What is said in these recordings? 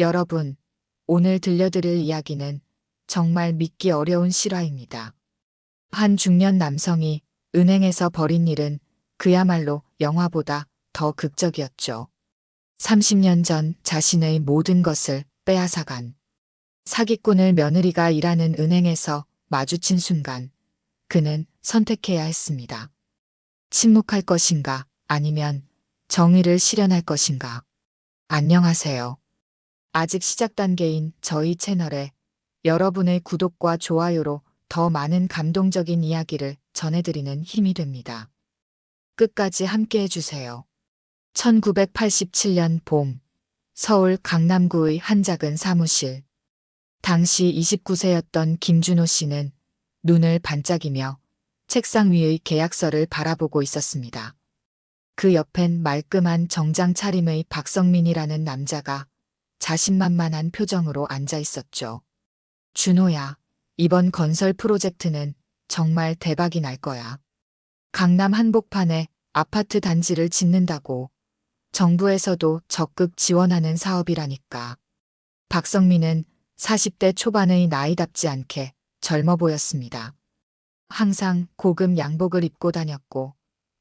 여러분, 오늘 들려드릴 이야기는 정말 믿기 어려운 실화입니다. 한 중년 남성이 은행에서 벌인 일은 그야말로 영화보다 더 극적이었죠. 30년 전 자신의 모든 것을 빼앗아간 사기꾼을 며느리가 일하는 은행에서 마주친 순간 그는 선택해야 했습니다. 침묵할 것인가 아니면 정의를 실현할 것인가. 안녕하세요. 아직 시작 단계인 저희 채널에 여러분의 구독과 좋아요로 더 많은 감동적인 이야기를 전해드리는 힘이 됩니다. 끝까지 함께 해주세요. 1987년 봄, 서울 강남구의 한 작은 사무실. 당시 29세였던 김준호 씨는 눈을 반짝이며 책상 위의 계약서를 바라보고 있었습니다. 그 옆엔 말끔한 정장 차림의 박성민이라는 남자가 자신만만한 표정으로 앉아 있었죠. 준호야, 이번 건설 프로젝트는 정말 대박이 날 거야. 강남 한복판에 아파트 단지를 짓는다고. 정부에서도 적극 지원하는 사업이라니까. 박성민은 40대 초반의 나이답지 않게 젊어 보였습니다. 항상 고급 양복을 입고 다녔고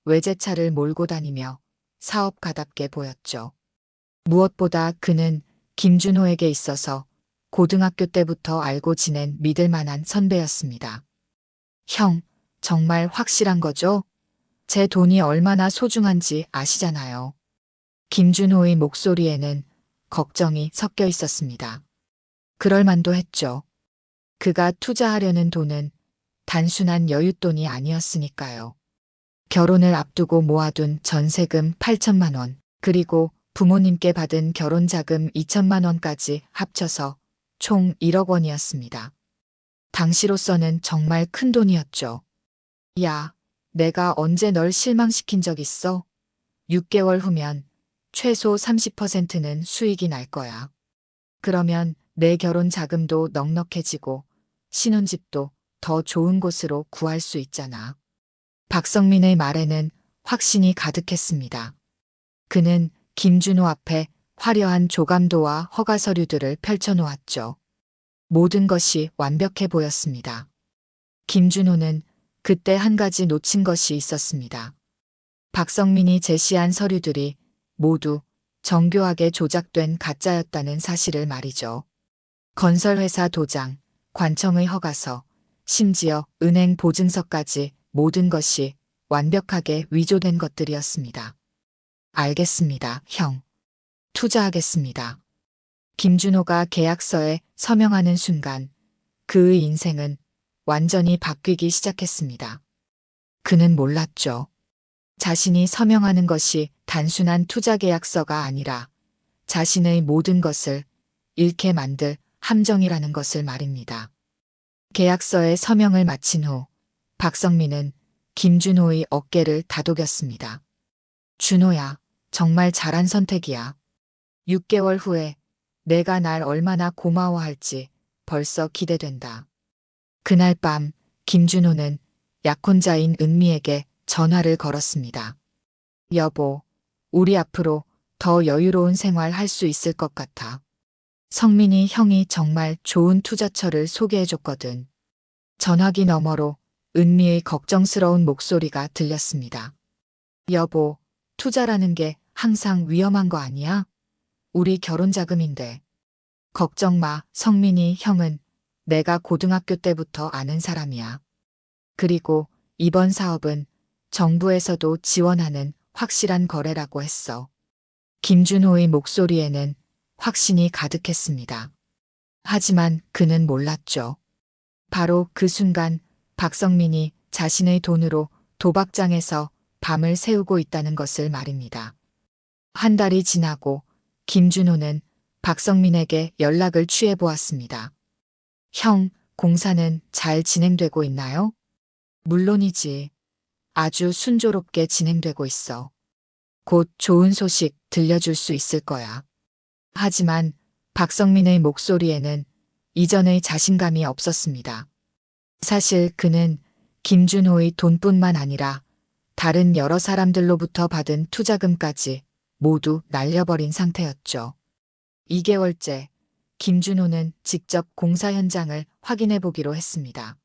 외제차를 몰고 다니며 사업가답게 보였죠. 무엇보다 그는 김준호에게 있어서 고등학교 때부터 알고 지낸 믿을 만한 선배였습니다. 형, 정말 확실한 거죠? 제 돈이 얼마나 소중한지 아시잖아요. 김준호의 목소리에는 걱정이 섞여 있었습니다. 그럴 만도 했죠. 그가 투자하려는 돈은 단순한 여윳돈이 아니었으니까요. 결혼을 앞두고 모아둔 전세금 8천만 원, 그리고 부모님께 받은 결혼자금 2천만 원까지 합쳐서 총 1억 원이었습니다. 당시로서는 정말 큰 돈이었죠. 야, 내가 언제 널 실망시킨 적 있어? 6개월 후면 최소 30%는 수익이 날 거야. 그러면 내 결혼 자금도 넉넉해지고 신혼집도 더 좋은 곳으로 구할 수 있잖아. 박성민의 말에는 확신이 가득했습니다. 그는 김준호 앞에 화려한 조감도와 허가 서류들을 펼쳐놓았죠. 모든 것이 완벽해 보였습니다. 김준호는 그때 한 가지 놓친 것이 있었습니다. 박성민이 제시한 서류들이 모두 정교하게 조작된 가짜였다는 사실을 말이죠. 건설회사 도장, 관청의 허가서, 심지어 은행 보증서까지 모든 것이 완벽하게 위조된 것들이었습니다. 알겠습니다, 형. 투자하겠습니다. 김준호가 계약서에 서명하는 순간 그의 인생은 완전히 바뀌기 시작했습니다. 그는 몰랐죠. 자신이 서명하는 것이 단순한 투자 계약서가 아니라 자신의 모든 것을 잃게 만들 함정이라는 것을 말입니다. 계약서에 서명을 마친 후 박성민은 김준호의 어깨를 다독였습니다. 준호야, 정말 잘한 선택이야. 6개월 후에 내가 날 얼마나 고마워할지 벌써 기대된다. 그날 밤 김준호는 약혼자인 은미에게 전화를 걸었습니다. 여보, 우리 앞으로 더 여유로운 생활 할 수 있을 것 같아. 성민이 형이 정말 좋은 투자처를 소개해줬거든. 전화기 너머로 은미의 걱정스러운 목소리가 들렸습니다. 여보, 투자라는 게 항상 위험한 거 아니야? 우리 결혼 자금인데. 걱정 마, 성민이 형은 내가 고등학교 때부터 아는 사람이야. 그리고 이번 사업은 정부에서도 지원하는 확실한 거래라고 했어. 김준호의 목소리에는 확신이 가득했습니다. 하지만 그는 몰랐죠. 바로 그 순간 박성민이 자신의 돈으로 도박장에서 밤을 새우고 있다는 것을 말입니다. 한 달이 지나고 김준호는 박성민에게 연락을 취해 보았습니다. 형, 공사는 잘 진행되고 있나요? 물론이지. 아주 순조롭게 진행되고 있어. 곧 좋은 소식 들려줄 수 있을 거야. 하지만 박성민의 목소리에는 이전의 자신감이 없었습니다. 사실 그는 김준호의 돈뿐만 아니라 다른 여러 사람들로부터 받은 투자금까지 모두 날려버린 상태였죠. 2개월째 김준호는 직접 공사 현장을 확인해 보기로 했습니다.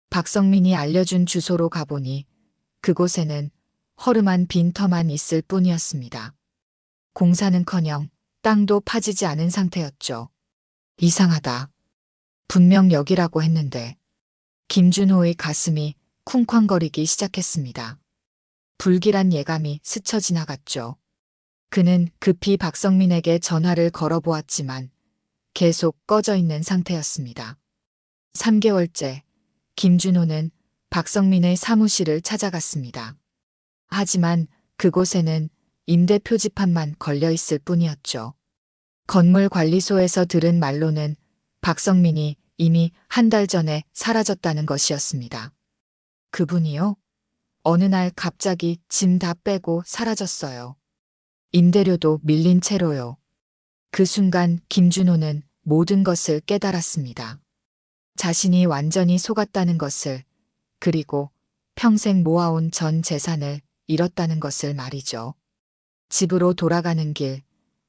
박성민이 알려준 주소로 가보니 그곳에는 허름한 빈터만 있을 뿐이었습니다. 공사는커녕 땅도 파지지 않은 상태였죠. 이상하다. 분명 여기라고 했는데. 김준호의 가슴이 쿵쾅거리기 시작했습니다. 불길한 예감이 스쳐 지나갔죠. 그는 급히 박성민에게 전화를 걸어보았지만 계속 꺼져 있는 상태였습니다. 3개월째 김준호는 박성민의 사무실을 찾아갔습니다. 하지만 그곳에는 임대 표지판만 걸려 있을 뿐이었죠. 건물관리소에서 들은 말로는 박성민이 이미 한 달 전에 사라졌다는 것이었습니다. 그분이요? 어느 날 갑자기 짐 다 빼고 사라졌어요. 임대료도 밀린 채로요. 그 순간 김준호는 모든 것을 깨달았습니다. 자신이 완전히 속았다는 것을, 그리고 평생 모아온 전 재산을 잃었다는 것을 말이죠. 집으로 돌아가는 길,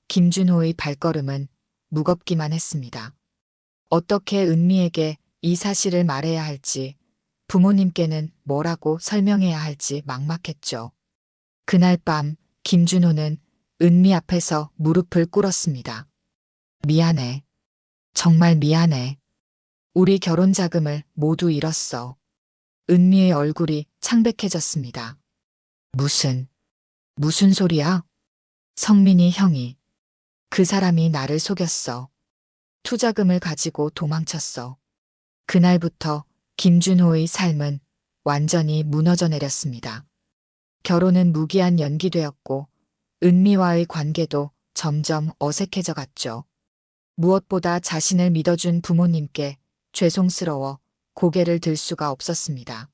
김준호의 발걸음은 무겁기만 했습니다. 어떻게 은미에게 이 사실을 말해야 할지, 부모님께는 뭐라고 설명해야 할지 막막했죠. 그날 밤 김준호는 은미 앞에서 무릎을 꿇었습니다. 미안해. 정말 미안해. 우리 결혼 자금을 모두 잃었어. 은미의 얼굴이 창백해졌습니다. 무슨 소리야? 성민이 형이. 그 사람이 나를 속였어. 투자금을 가지고 도망쳤어. 그날부터 김준호의 삶은 완전히 무너져 내렸습니다. 결혼은 무기한 연기되었고 은미와의 관계도 점점 어색해져 갔죠. 무엇보다 자신을 믿어준 부모님께 죄송스러워 고개를 들 수가 없었습니다.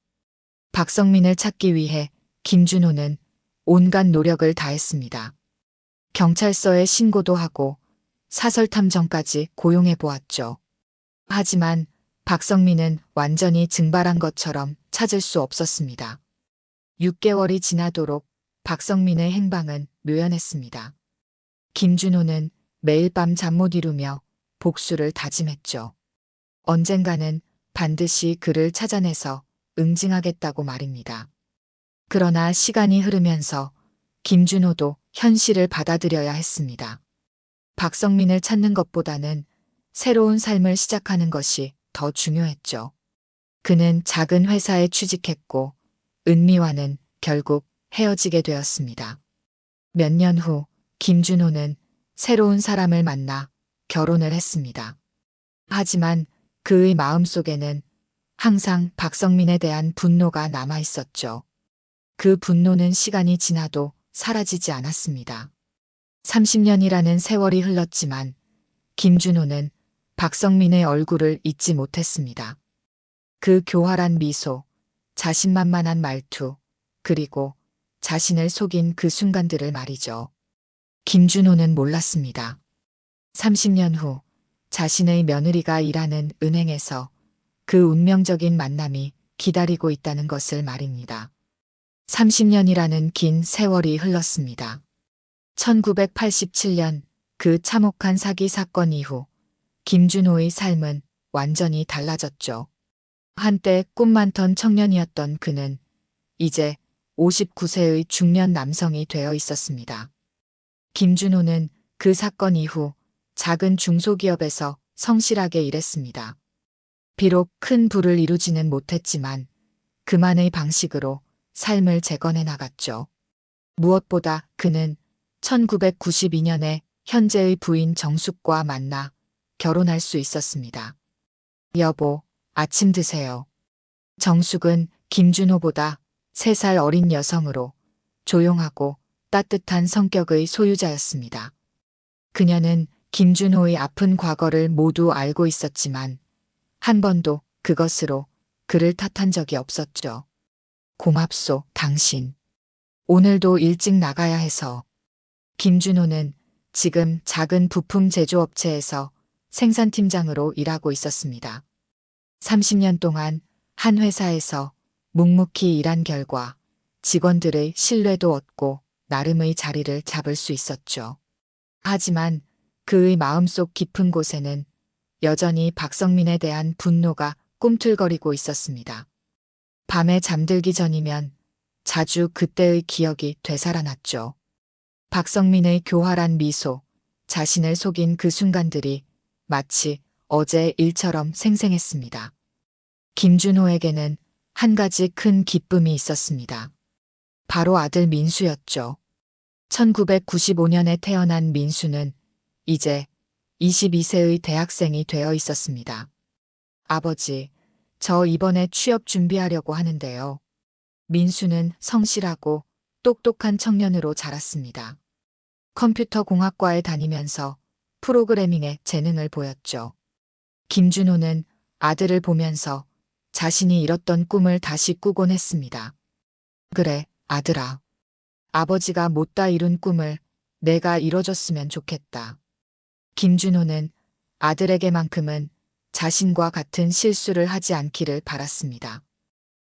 박성민을 찾기 위해 김준호는 온갖 노력을 다했습니다. 경찰서에 신고도 하고 사설탐정까지 고용해 보았죠. 하지만 박성민은 완전히 증발한 것처럼 찾을 수 없었습니다. 6개월이 지나도록 박성민의 행방은 묘연했습니다. 김준호는 매일 밤 잠 못 이루며 복수를 다짐했죠. 언젠가는 반드시 그를 찾아내서 응징하겠다고 말입니다. 그러나 시간이 흐르면서 김준호도 현실을 받아들여야 했습니다. 박성민을 찾는 것보다는 새로운 삶을 시작하는 것이 더 중요했죠. 그는 작은 회사에 취직했고 은미와는 결국 헤어지게 되었습니다. 몇 년 후 김준호는 새로운 사람을 만나 결혼을 했습니다. 하지만 그의 마음속에는 항상 박성민에 대한 분노가 남아 있었죠. 그 분노는 시간이 지나도 사라지지 않았습니다. 30년이라는 세월이 흘렀지만 김준호는 박성민의 얼굴을 잊지 못했습니다. 그 교활한 미소, 자신만만한 말투, 그리고 자신을 속인 그 순간들을 말이죠. 김준호는 몰랐습니다. 30년 후 자신의 며느리가 일하는 은행에서 그 운명적인 만남이 기다리고 있다는 것을 말입니다. 30년이라는 긴 세월이 흘렀습니다. 1987년 그 참혹한 사기 사건 이후 김준호의 삶은 완전히 달라졌죠. 한때 꿈 많던 청년이었던 그는 이제 59세의 중년 남성이 되어 있었습니다. 김준호는 그 사건 이후 작은 중소기업에서 성실하게 일했습니다. 비록 큰 부를 이루지는 못했지만 그만의 방식으로 삶을 재건해 나갔죠. 무엇보다 그는 1992년에 현재의 부인 정숙과 만나 결혼할 수 있었습니다. 여보, 아침 드세요. 정숙은 김준호보다 3살 어린 여성으로 조용하고 따뜻한 성격의 소유자였습니다. 그녀는 김준호의 아픈 과거를 모두 알고 있었지만 한 번도 그것으로 그를 탓한 적이 없었죠. 고맙소, 당신. 오늘도 일찍 나가야 해서. 김준호는 지금 작은 부품 제조업체에서 생산팀장으로 일하고 있었습니다. 30년 동안 한 회사에서 묵묵히 일한 결과 직원들의 신뢰도 얻고 나름의 자리를 잡을 수 있었죠. 하지만 그의 마음속 깊은 곳에는 여전히 박성민에 대한 분노가 꿈틀거리고 있었습니다. 밤에 잠들기 전이면 자주 그때의 기억이 되살아났죠. 박성민의 교활한 미소, 자신을 속인 그 순간들이 마치 어제 일처럼 생생했습니다. 김준호에게는 한 가지 큰 기쁨이 있었습니다. 바로 아들 민수였죠. 1995년에 태어난 민수는 이제 22세의 대학생이 되어 있었습니다. 아버지, 저 이번에 취업 준비하려고 하는데요. 민수는 성실하고 똑똑한 청년으로 자랐습니다. 컴퓨터 공학과에 다니면서 프로그래밍에 재능을 보였죠. 김준호는 아들을 보면서 자신이 잃었던 꿈을 다시 꾸곤 했습니다. 그래, 아들아. 아버지가 못다 이룬 꿈을 내가 이뤄줬으면 좋겠다. 김준호는 아들에게만큼은 자신과 같은 실수를 하지 않기를 바랐습니다.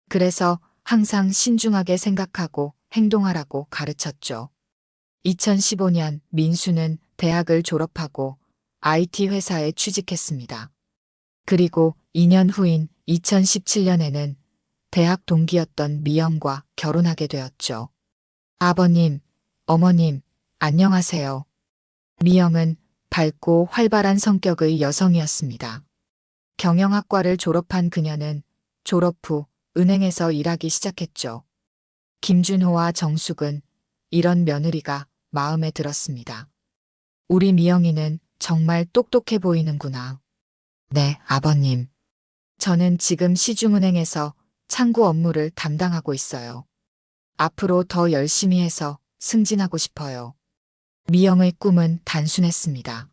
그래서 항상 신중하게 생각하고 행동하라고 가르쳤죠. 2015년 민수는 대학을 졸업하고 IT 회사에 취직했습니다. 그리고 2년 후인 2017년에는 대학 동기였던 미영과 결혼하게 되었죠. 아버님, 어머님, 안녕하세요. 미영은 밝고 활발한 성격의 여성이었습니다. 경영학과를 졸업한 그녀는 졸업 후 은행에서 일하기 시작했죠. 김준호와 정숙은 이런 며느리가 마음에 들었습니다. 우리 미영이는 정말 똑똑해 보이는구나. 네, 아버님. 저는 지금 시중은행에서 창구 업무를 담당하고 있어요. 앞으로 더 열심히 해서 승진하고 싶어요. 미영의 꿈은 단순했습니다.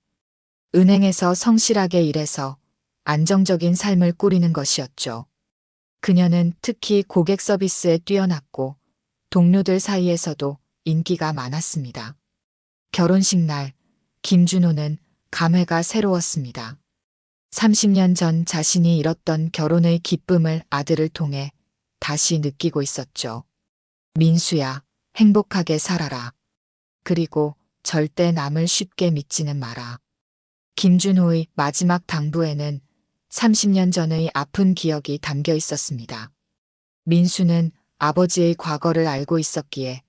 은행에서 성실하게 일해서 안정적인 삶을 꾸리는 것이었죠. 그녀는 특히 고객 서비스에 뛰어났고 동료들 사이에서도 인기가 많았습니다. 결혼식 날, 김준호는 감회가 새로웠습니다. 30년 전 자신이 잃었던 결혼의 기쁨을 아들을 통해 다시 느끼고 있었죠. 민수야, 행복하게 살아라. 그리고 절대 남을 쉽게 믿지는 마라. 김준호의 마지막 당부에는 30년 전의 아픈 기억이 담겨 있었습니다. 민수는 아버지의 과거를 알고 있었기에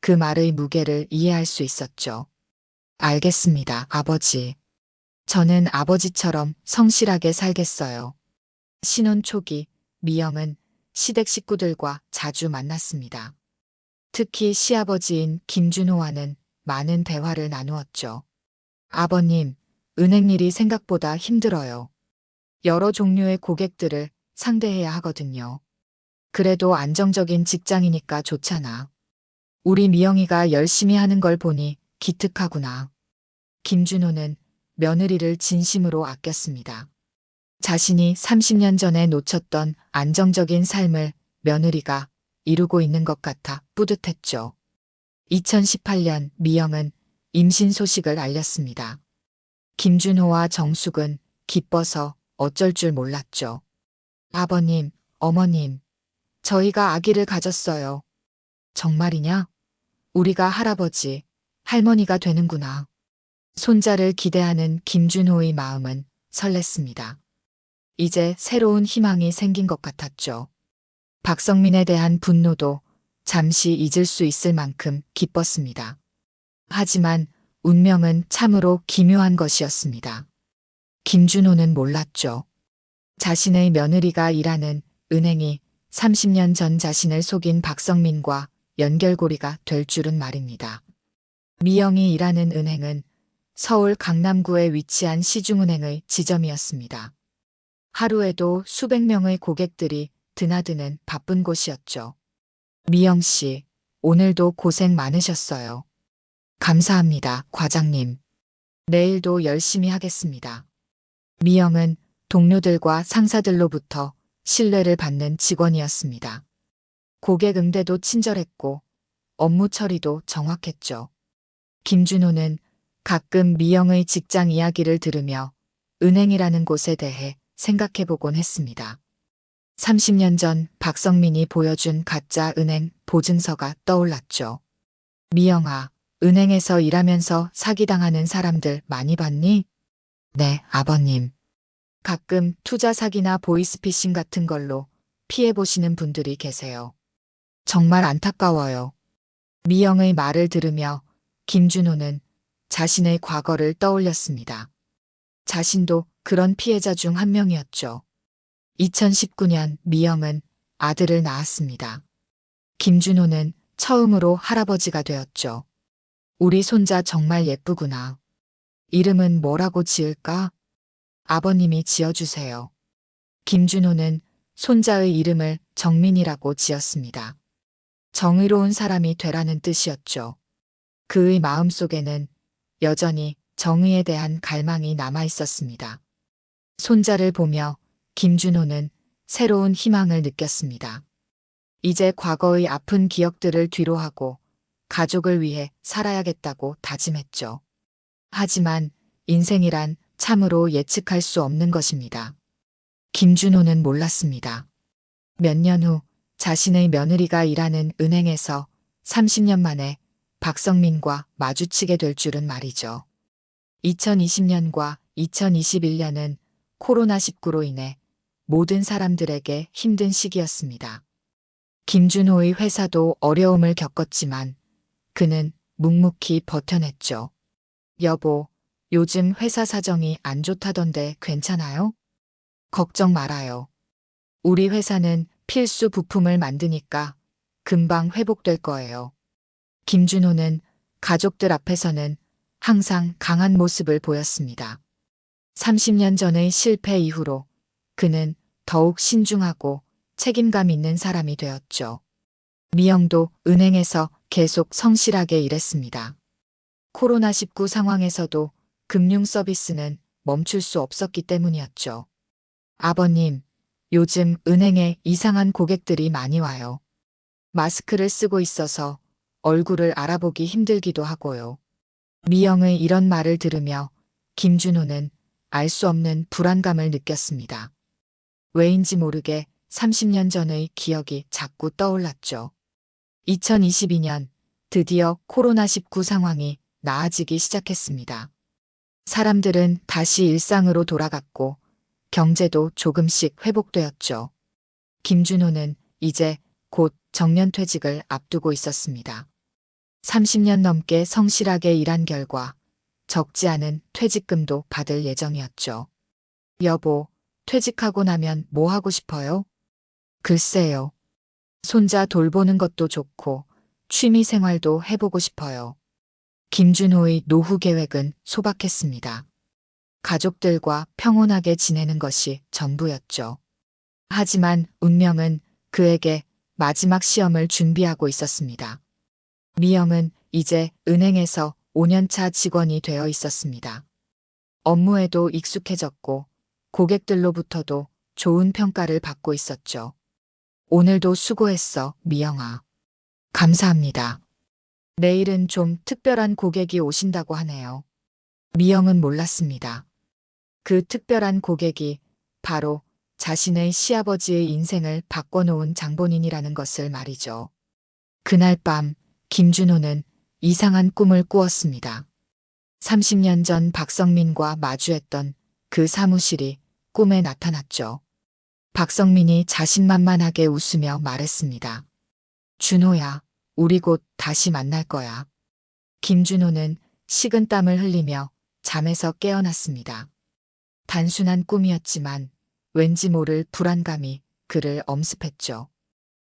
그 말의 무게를 이해할 수 있었죠. 알겠습니다, 아버지. 저는 아버지처럼 성실하게 살겠어요. 신혼 초기, 미영은 시댁 식구들과 자주 만났습니다. 특히 시아버지인 김준호와는 많은 대화를 나누었죠. 아버님, 은행 일이 생각보다 힘들어요. 여러 종류의 고객들을 상대해야 하거든요. 그래도 안정적인 직장이니까 좋잖아. 우리 미영이가 열심히 하는 걸 보니 기특하구나. 김준호는 며느리를 진심으로 아꼈습니다. 자신이 30년 전에 놓쳤던 안정적인 삶을 며느리가 이루고 있는 것 같아 뿌듯했죠. 2018년 미영은 임신 소식을 알렸습니다. 김준호와 정숙은 기뻐서 어쩔 줄 몰랐죠. 아버님, 어머님, 저희가 아기를 가졌어요. 정말이냐? 우리가 할아버지, 할머니가 되는구나. 손자를 기대하는 김준호의 마음은 설렜습니다. 이제 새로운 희망이 생긴 것 같았죠. 박성민에 대한 분노도 잠시 잊을 수 있을 만큼 기뻤습니다. 하지만 운명은 참으로 기묘한 것이었습니다. 김준호는 몰랐죠. 자신의 며느리가 일하는 은행이 30년 전 자신을 속인 박성민과 연결고리가 될 줄은 말입니다. 미영이 일하는 은행은 서울 강남구에 위치한 시중은행의 지점이었습니다. 하루에도 수백 명의 고객들이 드나드는 바쁜 곳이었죠. 미영 씨, 오늘도 고생 많으셨어요. 감사합니다, 과장님. 내일도 열심히 하겠습니다. 미영은 동료들과 상사들로부터 신뢰를 받는 직원이었습니다. 고객 응대도 친절했고 업무 처리도 정확했죠. 김준호는 가끔 미영의 직장 이야기를 들으며 은행이라는 곳에 대해 생각해보곤 했습니다. 30년 전 박성민이 보여준 가짜 은행 보증서가 떠올랐죠. 미영아, 은행에서 일하면서 사기당하는 사람들 많이 봤니? 네, 아버님. 가끔 투자 사기나 보이스피싱 같은 걸로 피해보시는 분들이 계세요. 정말 안타까워요. 미영의 말을 들으며 김준호는 자신의 과거를 떠올렸습니다. 자신도 그런 피해자 중 한 명이었죠. 2019년 미영은 아들을 낳았습니다. 김준호는 처음으로 할아버지가 되었죠. 우리 손자 정말 예쁘구나. 이름은 뭐라고 지을까? 아버님이 지어주세요. 김준호는 손자의 이름을 정민이라고 지었습니다. 정의로운 사람이 되라는 뜻이었죠. 그의 마음속에는 여전히 정의에 대한 갈망이 남아 있었습니다. 손자를 보며 김준호는 새로운 희망을 느꼈습니다. 이제 과거의 아픈 기억들을 뒤로하고 가족을 위해 살아야겠다고 다짐했죠. 하지만 인생이란 참으로 예측할 수 없는 것입니다. 김준호는 몰랐습니다. 몇 년 후 자신의 며느리가 일하는 은행에서 30년 만에 박성민과 마주치게 될 줄은 말이죠. 2020년과 2021년은 코로나19로 인해 모든 사람들에게 힘든 시기였습니다. 김준호의 회사도 어려움을 겪었지만 그는 묵묵히 버텨냈죠. 여보, 요즘 회사 사정이 안 좋다던데 괜찮아요? 걱정 말아요. 우리 회사는 필수 부품을 만드니까 금방 회복될 거예요. 김준호는 가족들 앞에서는 항상 강한 모습을 보였습니다. 30년 전의 실패 이후로 그는 더욱 신중하고 책임감 있는 사람이 되었죠. 미영도 은행에서 계속 성실하게 일했습니다. 코로나19 상황에서도 금융 서비스는 멈출 수 없었기 때문이었죠. 아버님, 요즘 은행에 이상한 고객들이 많이 와요. 마스크를 쓰고 있어서 얼굴을 알아보기 힘들기도 하고요. 미영의 이런 말을 들으며 김준호는 알 수 없는 불안감을 느꼈습니다. 왜인지 모르게 30년 전의 기억이 자꾸 떠올랐죠. 2022년 드디어 코로나19 상황이 나아지기 시작했습니다. 사람들은 다시 일상으로 돌아갔고 경제도 조금씩 회복되었죠. 김준호는 이제 곧 정년퇴직을 앞두고 있었습니다. 30년 넘게 성실하게 일한 결과 적지 않은 퇴직금도 받을 예정이었죠. 여보, 퇴직하고 나면 뭐 하고 싶어요? 글쎄요. 손자 돌보는 것도 좋고 취미 생활도 해보고 싶어요. 김준호의 노후 계획은 소박했습니다. 가족들과 평온하게 지내는 것이 전부였죠. 하지만 운명은 그에게 마지막 시험을 준비하고 있었습니다. 미영은 이제 은행에서 5년차 직원이 되어 있었습니다. 업무에도 익숙해졌고 고객들로부터도 좋은 평가를 받고 있었죠. 오늘도 수고했어, 미영아. 감사합니다. 내일은 좀 특별한 고객이 오신다고 하네요. 미영은 몰랐습니다. 그 특별한 고객이 바로 자신의 시아버지의 인생을 바꿔놓은 장본인이라는 것을 말이죠. 그날 밤 김준호는 이상한 꿈을 꾸었습니다. 30년 전 박성민과 마주했던 그 사무실이 꿈에 나타났죠. 박성민이 자신만만하게 웃으며 말했습니다. 준호야, 우리 곧 다시 만날 거야. 김준호는 식은땀을 흘리며 잠에서 깨어났습니다. 단순한 꿈이었지만 왠지 모를 불안감이 그를 엄습했죠.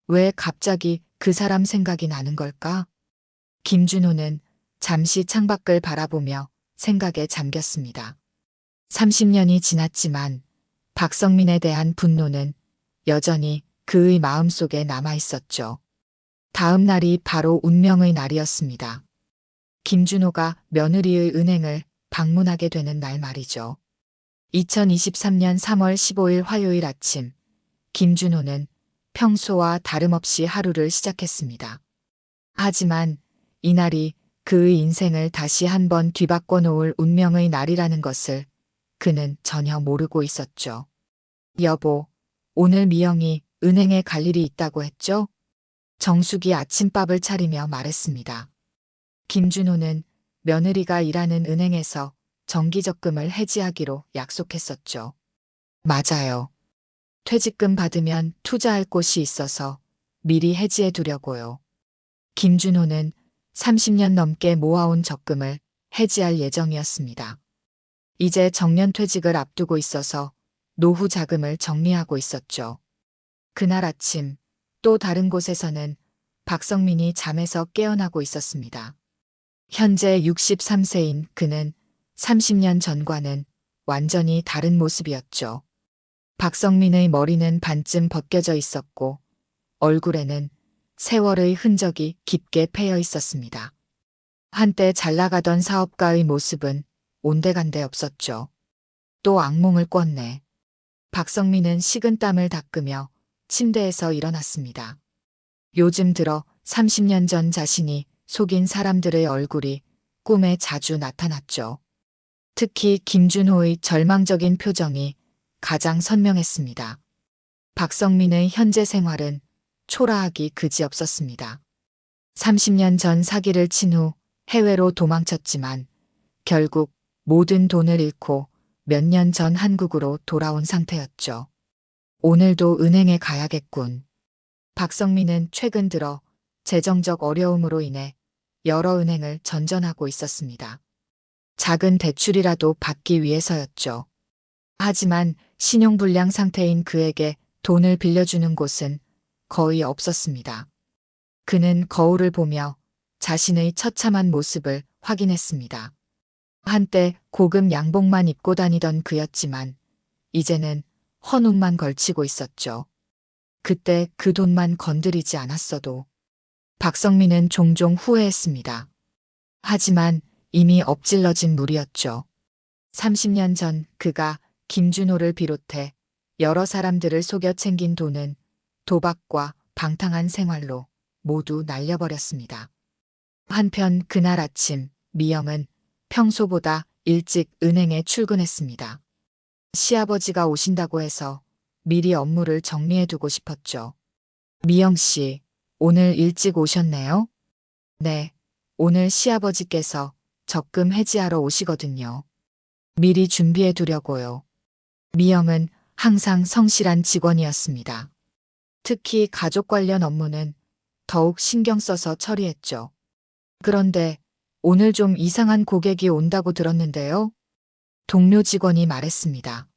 왜 갑자기 그 사람 생각이 나는 걸까? 김준호는 잠시 창밖을 바라보며 생각에 잠겼습니다. 30년이 지났지만 박성민에 대한 분노는 여전히 그의 마음속에 남아 있었죠. 다음 날이 바로 운명의 날이었습니다. 김준호가 며느리의 은행을 방문하게 되는 날 말이죠. 2023년 3월 15일 화요일 아침, 김준호는 평소와 다름없이 하루를 시작했습니다. 하지만 이날이 그의 인생을 다시 한번 뒤바꿔 놓을 운명의 날이라는 것을 그는 전혀 모르고 있었죠. 여보, 오늘 미영이 은행에 갈 일이 있다고 했죠? 정숙이 아침밥을 차리며 말했습니다. 김준호는 며느리가 일하는 은행에서 정기적금을 해지하기로 약속했었죠. 맞아요. 퇴직금 받으면 투자할 곳이 있어서 미리 해지해 두려고요. 김준호는 30년 넘게 모아온 적금을 해지할 예정이었습니다. 이제 정년퇴직을 앞두고 있어서 노후 자금을 정리하고 있었죠. 그날 아침 또 다른 곳에서는 박성민이 잠에서 깨어나고 있었습니다. 현재 63세인 그는 30년 전과는 완전히 다른 모습이었죠. 박성민의 머리는 반쯤 벗겨져 있었고 얼굴에는 세월의 흔적이 깊게 패여 있었습니다. 한때 잘 나가던 사업가의 모습은 온데간데 없었죠. 또 악몽을 꿨네. 박성민은 식은땀을 닦으며 침대에서 일어났습니다. 요즘 들어 30년 전 자신이 속인 사람들의 얼굴이 꿈에 자주 나타났죠. 특히 김준호의 절망적인 표정이 가장 선명했습니다. 박성민의 현재 생활은 초라하기 그지없었습니다. 30년 전 사기를 친 후 해외로 도망쳤지만 결국 모든 돈을 잃고 몇 년 전 한국으로 돌아온 상태였죠. 오늘도 은행에 가야겠군. 박성민은 최근 들어 재정적 어려움으로 인해 여러 은행을 전전하고 있었습니다. 작은 대출이라도 받기 위해서였죠. 하지만 신용불량 상태인 그에게 돈을 빌려주는 곳은 거의 없었습니다. 그는 거울을 보며 자신의 처참한 모습을 확인했습니다. 한때 고급 양복만 입고 다니던 그였지만 이제는 헌옷만 걸치고 있었죠. 그때 그 돈만 건드리지 않았어도 박성민은 종종 후회했습니다. 하지만 이미 엎질러진 물이었죠. 30년 전 그가 김준호를 비롯해 여러 사람들을 속여 챙긴 돈은 도박과 방탕한 생활로 모두 날려버렸습니다. 한편 그날 아침 미영은 평소보다 일찍 은행에 출근했습니다. 시아버지가 오신다고 해서 미리 업무를 정리해두고 싶었죠. 미영 씨, 오늘 일찍 오셨네요? 네, 오늘 시아버지께서 적금 해지하러 오시거든요. 미리 준비해두려고요. 미영은 항상 성실한 직원이었습니다. 특히 가족 관련 업무는 더욱 신경 써서 처리했죠. 그런데 오늘 좀 이상한 고객이 온다고 들었는데요. 동료 직원이 말했습니다.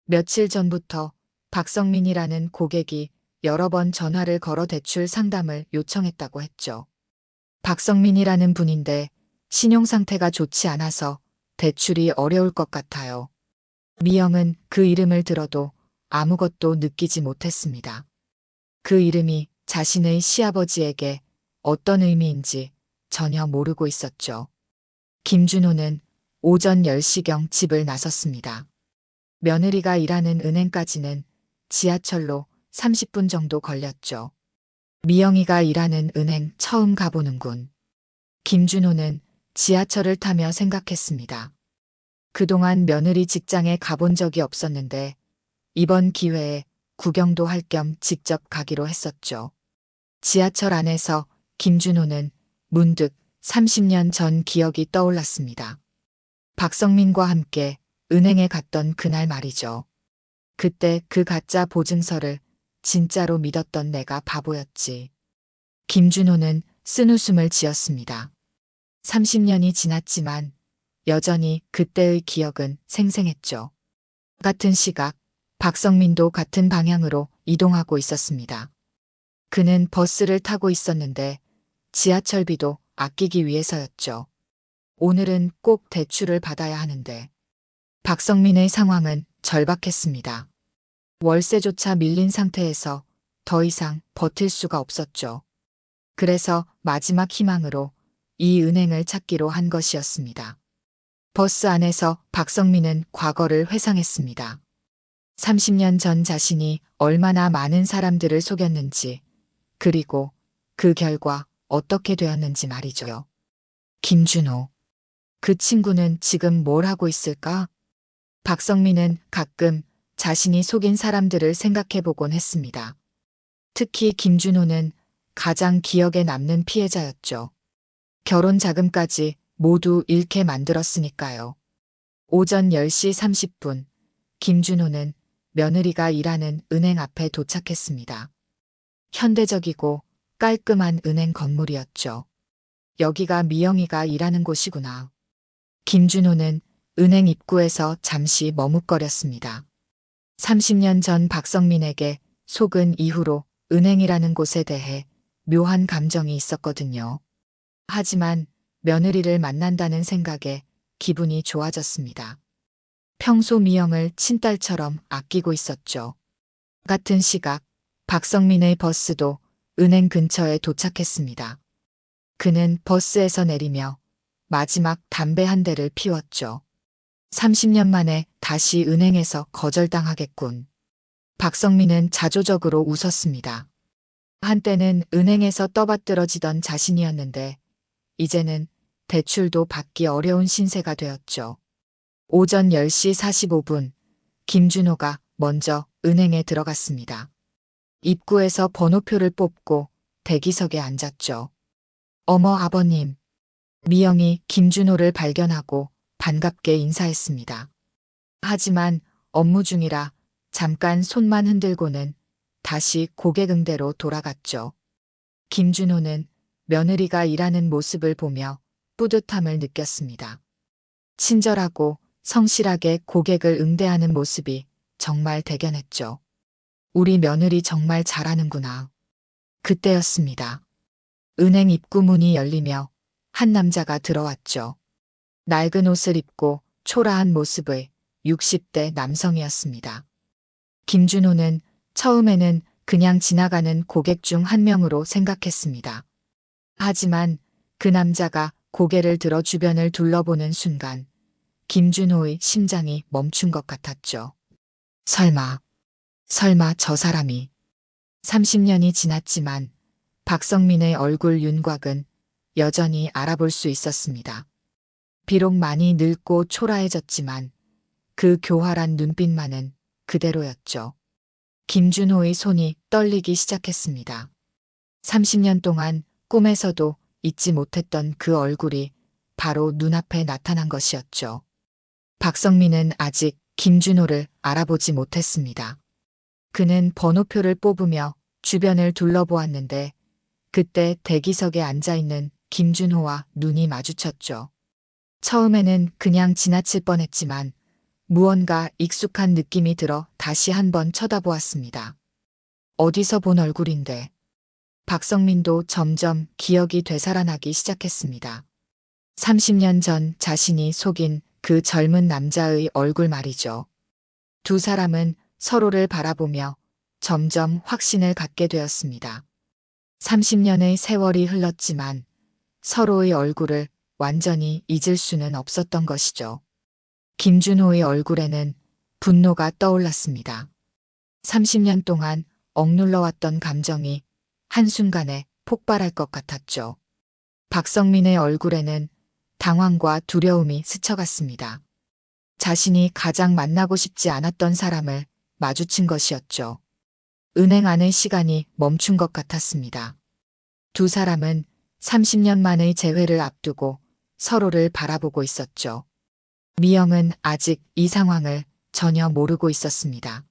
며칠 전부터 박성민이라는 고객이 여러 번 전화를 걸어 대출 상담을 요청했다고 했죠. 박성민이라는 분인데 신용 상태가 좋지 않아서 대출이 어려울 것 같아요. 미영은 그 이름을 들어도 아무것도 느끼지 못했습니다. 그 이름이 자신의 시아버지에게 어떤 의미인지 전혀 모르고 있었죠. 김준호는 오전 10시경 집을 나섰습니다. 며느리가 일하는 은행까지는 지하철로 30분 정도 걸렸죠. 미영이가 일하는 은행 처음 가보는군. 김준호는 지하철을 타며 생각했습니다. 그동안 며느리 직장에 가본 적이 없었는데 이번 기회에 구경도 할 겸 직접 가기로 했었죠. 지하철 안에서 김준호는 문득 30년 전 기억이 떠올랐습니다. 박성민과 함께 은행에 갔던 그날 말이죠. 그때 그 가짜 보증서를 진짜로 믿었던 내가 바보였지. 김준호는 쓴웃음을 지었습니다. 30년이 지났지만 여전히 그때의 기억은 생생했죠. 같은 시각, 박성민도 같은 방향으로 이동하고 있었습니다. 그는 버스를 타고 있었는데 지하철비도 아끼기 위해서였죠. 오늘은 꼭 대출을 받아야 하는데 박성민의 상황은 절박했습니다. 월세조차 밀린 상태에서 더 이상 버틸 수가 없었죠. 그래서 마지막 희망으로 이 은행을 찾기로 한 것이었습니다. 버스 안에서 박성민은 과거를 회상했습니다. 30년 전 자신이 얼마나 많은 사람들을 속였는지, 그리고 그 결과 어떻게 되었는지 말이죠. 김준호. 그 친구는 지금 뭘 하고 있을까? 박성민은 가끔 자신이 속인 사람들을 생각해보곤 했습니다. 특히 김준호는 가장 기억에 남는 피해자였죠. 결혼 자금까지 모두 잃게 만들었으니까요. 오전 10시 30분, 김준호는 며느리가 일하는 은행 앞에 도착했습니다. 현대적이고 깔끔한 은행 건물이었죠. 여기가 미영이가 일하는 곳이구나. 김준호는 은행 입구에서 잠시 머뭇거렸습니다. 30년 전 박성민에게 속은 이후로 은행이라는 곳에 대해 묘한 감정이 있었거든요. 하지만 며느리를 만난다는 생각에 기분이 좋아졌습니다. 평소 미영을 친딸처럼 아끼고 있었죠. 같은 시각 박성민의 버스도 은행 근처에 도착했습니다. 그는 버스에서 내리며 마지막 담배 한 대를 피웠죠. 30년 만에 다시 은행에서 거절당하겠군. 박성민은 자조적으로 웃었습니다. 한때는 은행에서 떠받들어지던 자신이었는데 이제는 대출도 받기 어려운 신세가 되었죠. 오전 10시 45분, 김준호가 먼저 은행에 들어갔습니다. 입구에서 번호표를 뽑고 대기석에 앉았죠. 어머 아버님. 미영이 김준호를 발견하고 반갑게 인사했습니다. 하지만 업무 중이라 잠깐 손만 흔들고는 다시 고개 응대로 돌아갔죠. 김준호는 며느리가 일하는 모습을 보며 뿌듯함을 느꼈습니다. 친절하고 성실하게 고객을 응대하는 모습이 정말 대견했죠. 우리 며느리 정말 잘하는구나. 그때였습니다. 은행 입구 문이 열리며 한 남자가 들어왔죠. 낡은 옷을 입고 초라한 모습의 60대 남성이었습니다. 김준호는 처음에는 그냥 지나가는 고객 중 한 명으로 생각했습니다. 하지만 그 남자가 고개를 들어 주변을 둘러보는 순간 김준호의 심장이 멈춘 것 같았죠. 설마 저 사람이. 30년이 지났지만 박성민의 얼굴 윤곽은 여전히 알아볼 수 있었습니다. 비록 많이 늙고 초라해졌지만 그 교활한 눈빛만은 그대로였죠. 김준호의 손이 떨리기 시작했습니다. 30년 동안 꿈에서도 잊지 못했던 그 얼굴이 바로 눈앞에 나타난 것이었죠. 박성민은 아직 김준호를 알아보지 못했습니다. 그는 번호표를 뽑으며 주변을 둘러보았는데 그때 대기석에 앉아있는 김준호와 눈이 마주쳤죠. 처음에는 그냥 지나칠 뻔했지만 무언가 익숙한 느낌이 들어 다시 한번 쳐다보았습니다. 어디서 본 얼굴인데. 박성민도 점점 기억이 되살아나기 시작했습니다. 30년 전 자신이 속인 그 젊은 남자의 얼굴 말이죠. 두 사람은 서로를 바라보며 점점 확신을 갖게 되었습니다. 30년의 세월이 흘렀지만 서로의 얼굴을 완전히 잊을 수는 없었던 것이죠. 김준호의 얼굴에는 분노가 떠올랐습니다. 30년 동안 억눌러왔던 감정이 한순간에 폭발할 것 같았죠. 박성민의 얼굴에는 당황과 두려움이 스쳐갔습니다. 자신이 가장 만나고 싶지 않았던 사람을 마주친 것이었죠. 은행 안의 시간이 멈춘 것 같았습니다. 두 사람은 30년 만의 재회를 앞두고 서로를 바라보고 있었죠. 미영은 아직 이 상황을 전혀 모르고 있었습니다.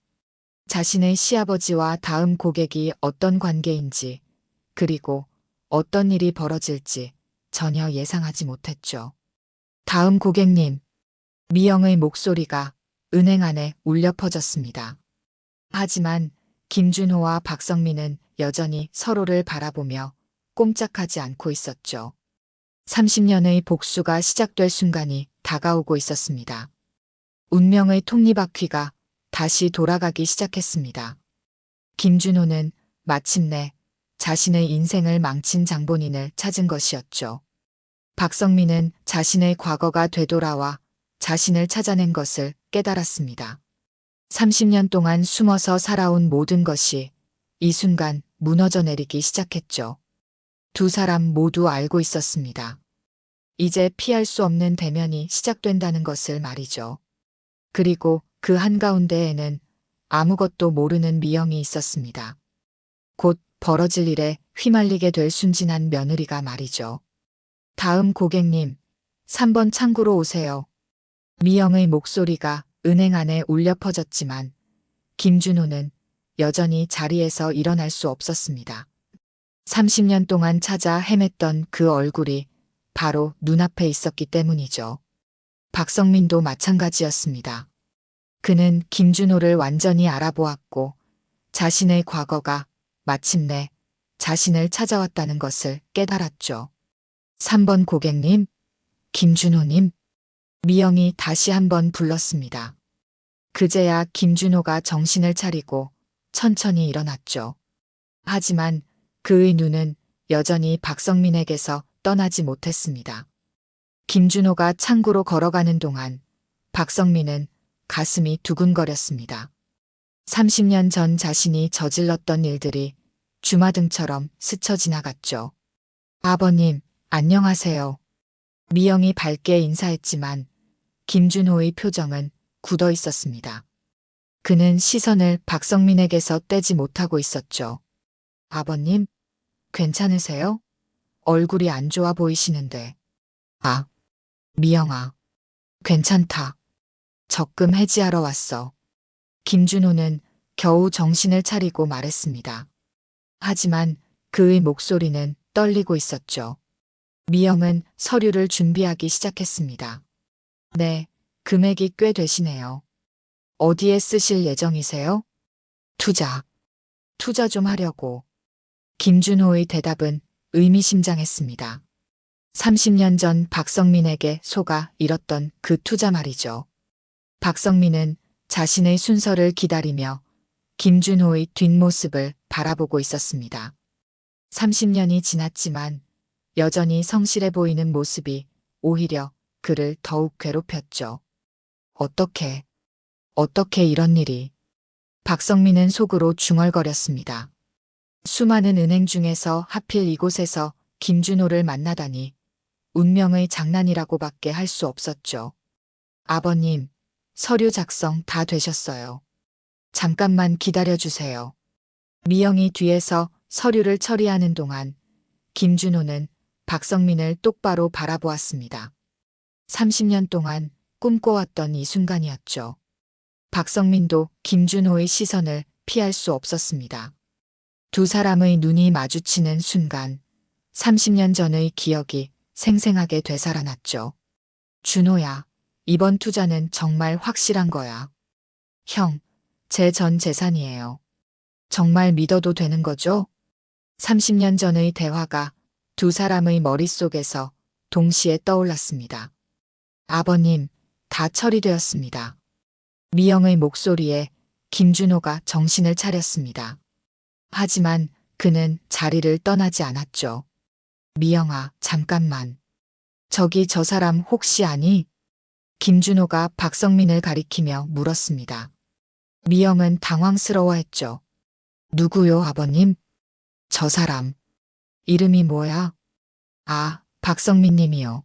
자신의 시아버지와 다음 고객이 어떤 관계인지 그리고 어떤 일이 벌어질지 전혀 예상하지 못했죠. 다음 고객님. 미영의 목소리가 은행 안에 울려 퍼졌습니다. 하지만 김준호와 박성민은 여전히 서로를 바라보며 꼼짝하지 않고 있었죠. 30년의 복수가 시작될 순간이 다가오고 있었습니다. 운명의 톱니바퀴가 다시 돌아가기 시작했습니다. 김준호는 마침내 자신의 인생을 망친 장본인을 찾은 것이었죠. 박성민은 자신의 과거가 되돌아와 자신을 찾아낸 것을 깨달았습니다. 30년 동안 숨어서 살아온 모든 것이 이 순간 무너져 내리기 시작했죠. 두 사람 모두 알고 있었습니다. 이제 피할 수 없는 대면이 시작된다는 것을 말이죠. 그리고 그 한가운데에는 아무것도 모르는 미영이 있었습니다. 곧 벌어질 일에 휘말리게 될 순진한 며느리가 말이죠. 다음 고객님, 3번 창구로 오세요. 미영의 목소리가 은행 안에 울려 퍼졌지만 김준호는 여전히 자리에서 일어날 수 없었습니다. 30년 동안 찾아 헤맸던 그 얼굴이 바로 눈앞에 있었기 때문이죠. 박성민도 마찬가지였습니다. 그는 김준호를 완전히 알아보았고 자신의 과거가 마침내 자신을 찾아왔다는 것을 깨달았죠. 3번 고객님, 김준호님, 미영이 다시 한번 불렀습니다. 그제야 김준호가 정신을 차리고 천천히 일어났죠. 하지만 그의 눈은 여전히 박성민에게서 떠나지 못했습니다. 김준호가 창구로 걸어가는 동안 박성민은 가슴이 두근거렸습니다. 30년 전 자신이 저질렀던 일들이 주마등처럼 스쳐 지나갔죠. 아버님, 안녕하세요. 미영이 밝게 인사했지만 김준호의 표정은 굳어 있었습니다. 그는 시선을 박성민에게서 떼지 못하고 있었죠. 아버님, 괜찮으세요? 얼굴이 안 좋아 보이시는데. 아, 미영아, 괜찮다. 적금 해지하러 왔어. 김준호는 겨우 정신을 차리고 말했습니다. 하지만 그의 목소리는 떨리고 있었죠. 미영은 서류를 준비하기 시작했습니다. 네, 금액이 꽤 되시네요. 어디에 쓰실 예정이세요? 투자. 투자 좀 하려고. 김준호의 대답은 의미심장했습니다. 30년 전 박성민에게 속아 잃었던 그 투자 말이죠. 박성민은 자신의 순서를 기다리며 김준호의 뒷모습을 바라보고 있었습니다. 30년이 지났지만 여전히 성실해 보이는 모습이 오히려 그를 더욱 괴롭혔죠. 어떻게 이런 일이. 박성민은 속으로 중얼거렸습니다. 수많은 은행 중에서 하필 이곳에서 김준호를 만나다니 운명의 장난이라고밖에 할 수 없었죠. 아버님, 서류 작성 다 되셨어요. 잠깐만 기다려주세요. 미영이 뒤에서 서류를 처리하는 동안 김준호는 박성민을 똑바로 바라보았습니다. 30년 동안 꿈꿔왔던 이 순간이었죠. 박성민도 김준호의 시선을 피할 수 없었습니다. 두 사람의 눈이 마주치는 순간 30년 전의 기억이 생생하게 되살아났죠. 준호야, 이번 투자는 정말 확실한 거야. 형, 제 전 재산이에요. 정말 믿어도 되는 거죠? 30년 전의 대화가 두 사람의 머릿속에서 동시에 떠올랐습니다. 아버님, 다 처리되었습니다. 미영의 목소리에 김준호가 정신을 차렸습니다. 하지만 그는 자리를 떠나지 않았죠. 미영아, 잠깐만. 저기 저 사람 혹시 아니? 김준호가 박성민을 가리키며 물었습니다. 미영은 당황스러워했죠. 누구요, 아버님? 저 사람. 이름이 뭐야? 아, 박성민 님이요.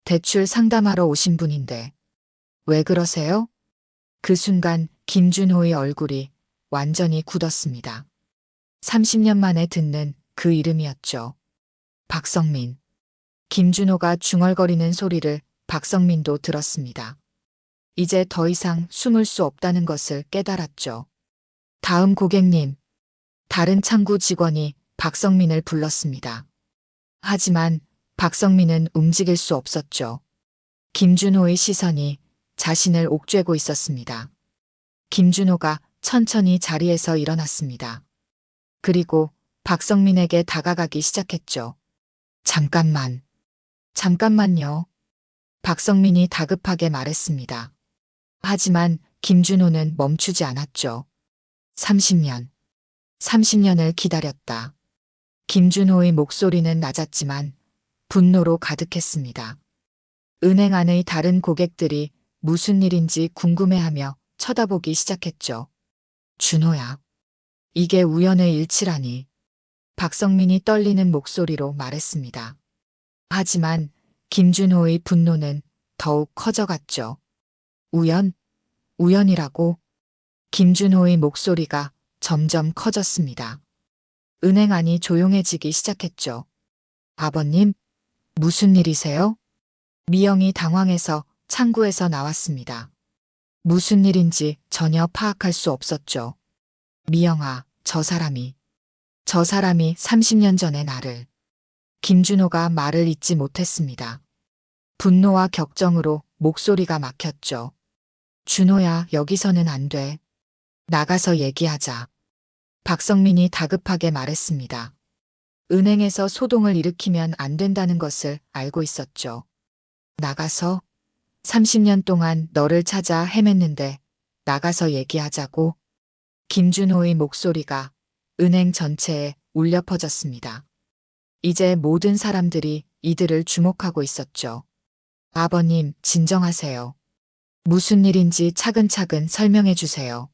대출 상담하러 오신 분인데. 왜 그러세요? 그 순간 김준호의 얼굴이 완전히 굳었습니다. 30년 만에 듣는 그 이름이었죠. 박성민. 김준호가 중얼거리는 소리를 박성민도 들었습니다. 이제 더 이상 숨을 수 없다는 것을 깨달았죠. 다음 고객님. 다른 창구 직원이 박성민을 불렀습니다. 하지만 박성민은 움직일 수 없었죠. 김준호의 시선이 자신을 옥죄고 있었습니다. 김준호가 천천히 자리에서 일어났습니다. 그리고 박성민에게 다가가기 시작했죠. 잠깐만요. 박성민이 다급하게 말했습니다. 하지만 김준호는 멈추지 않았죠. 30년을 기다렸다. 김준호의 목소리는 낮았지만 분노로 가득했습니다. 은행 안의 다른 고객들이 무슨 일인지 궁금해하며 쳐다보기 시작했죠. 준호야, 이게 우연의 일치라니. 박성민이 떨리는 목소리로 말했습니다. 하지만 김준호의 분노는 더욱 커져갔죠. 우연이라고? 김준호의 목소리가 점점 커졌습니다. 은행 안이 조용해지기 시작했죠. 아버님, 무슨 일이세요? 미영이 당황해서 창구에서 나왔습니다. 무슨 일인지 전혀 파악할 수 없었죠. 미영아, 저 사람이 30년 전의 나를. 김준호가 말을 잇지 못했습니다. 분노와 격정으로 목소리가 막혔죠. 준호야, 여기서는 안 돼. 나가서 얘기하자. 박성민이 다급하게 말했습니다. 은행에서 소동을 일으키면 안 된다는 것을 알고 있었죠. 나가서 30년 동안 너를 찾아 헤맸는데 나가서 얘기하자고. 김준호의 목소리가 은행 전체에 울려 퍼졌습니다. 이제 모든 사람들이 이들을 주목하고 있었죠. 아버님, 진정하세요. 무슨 일인지 차근차근 설명해 주세요.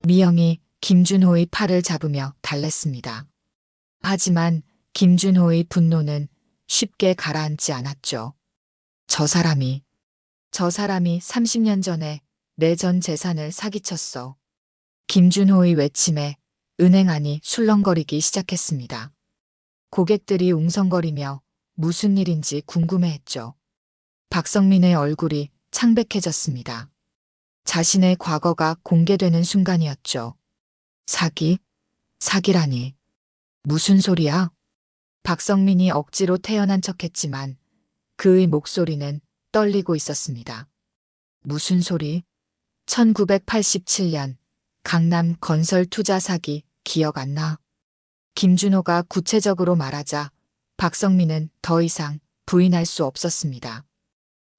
미영이 김준호의 팔을 잡으며 달랬습니다. 하지만 김준호의 분노는 쉽게 가라앉지 않았죠. 저 사람이 30년 전에 내 전 재산을 사기쳤어. 김준호의 외침에 은행 안이 술렁거리기 시작했습니다. 고객들이 웅성거리며 무슨 일인지 궁금해했죠. 박성민의 얼굴이 창백해졌습니다. 자신의 과거가 공개되는 순간이었죠. 사기라니. 무슨 소리야? 박성민이 억지로 태어난 척했지만 그의 목소리는 떨리고 있었습니다. 무슨 소리? 1987년 강남 건설 투자 사기 기억 안 나? 김준호가 구체적으로 말하자 박성민은 더 이상 부인할 수 없었습니다.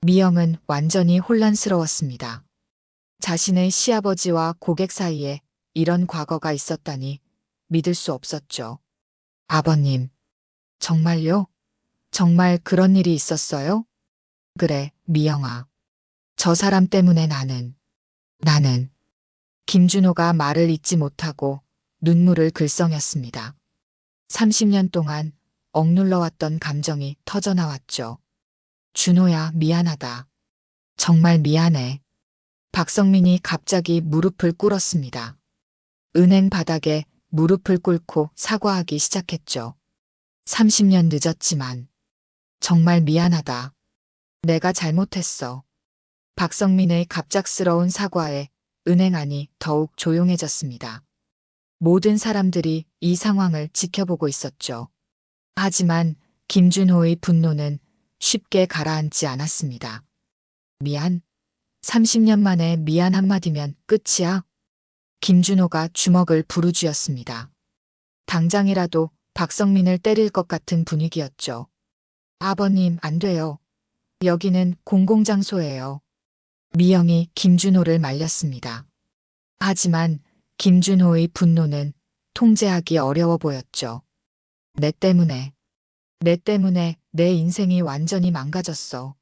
미영은 완전히 혼란스러웠습니다. 자신의 시아버지와 고객 사이에 이런 과거가 있었다니 믿을 수 없었죠. 아버님, 정말요? 정말 그런 일이 있었어요? 그래, 미영아. 저 사람 때문에 나는. 김준호가 말을 잇지 못하고 눈물을 글썽였습니다. 30년 동안 억눌러왔던 감정이 터져나왔죠. 준호야, 미안하다. 정말 미안해. 박성민이 갑자기 무릎을 꿇었습니다. 은행 바닥에 무릎을 꿇고 사과하기 시작했죠. 30년 늦었지만 정말 미안하다. 내가 잘못했어. 박성민의 갑작스러운 사과에 은행 안이 더욱 조용해졌습니다. 모든 사람들이 이 상황을 지켜보고 있었죠. 하지만 김준호의 분노는 쉽게 가라앉지 않았습니다. 미안. 30년 만에 미안 한마디면 끝이야. 김준호가 주먹을 부르짖었습니다. 당장이라도 박성민을 때릴 것 같은 분위기였죠. 아버님, 안 돼요. 여기는 공공장소예요. 미영이 김준호를 말렸습니다. 하지만 김준호의 분노는 통제하기 어려워 보였죠. 내 때문에 내 인생이 완전히 망가졌어.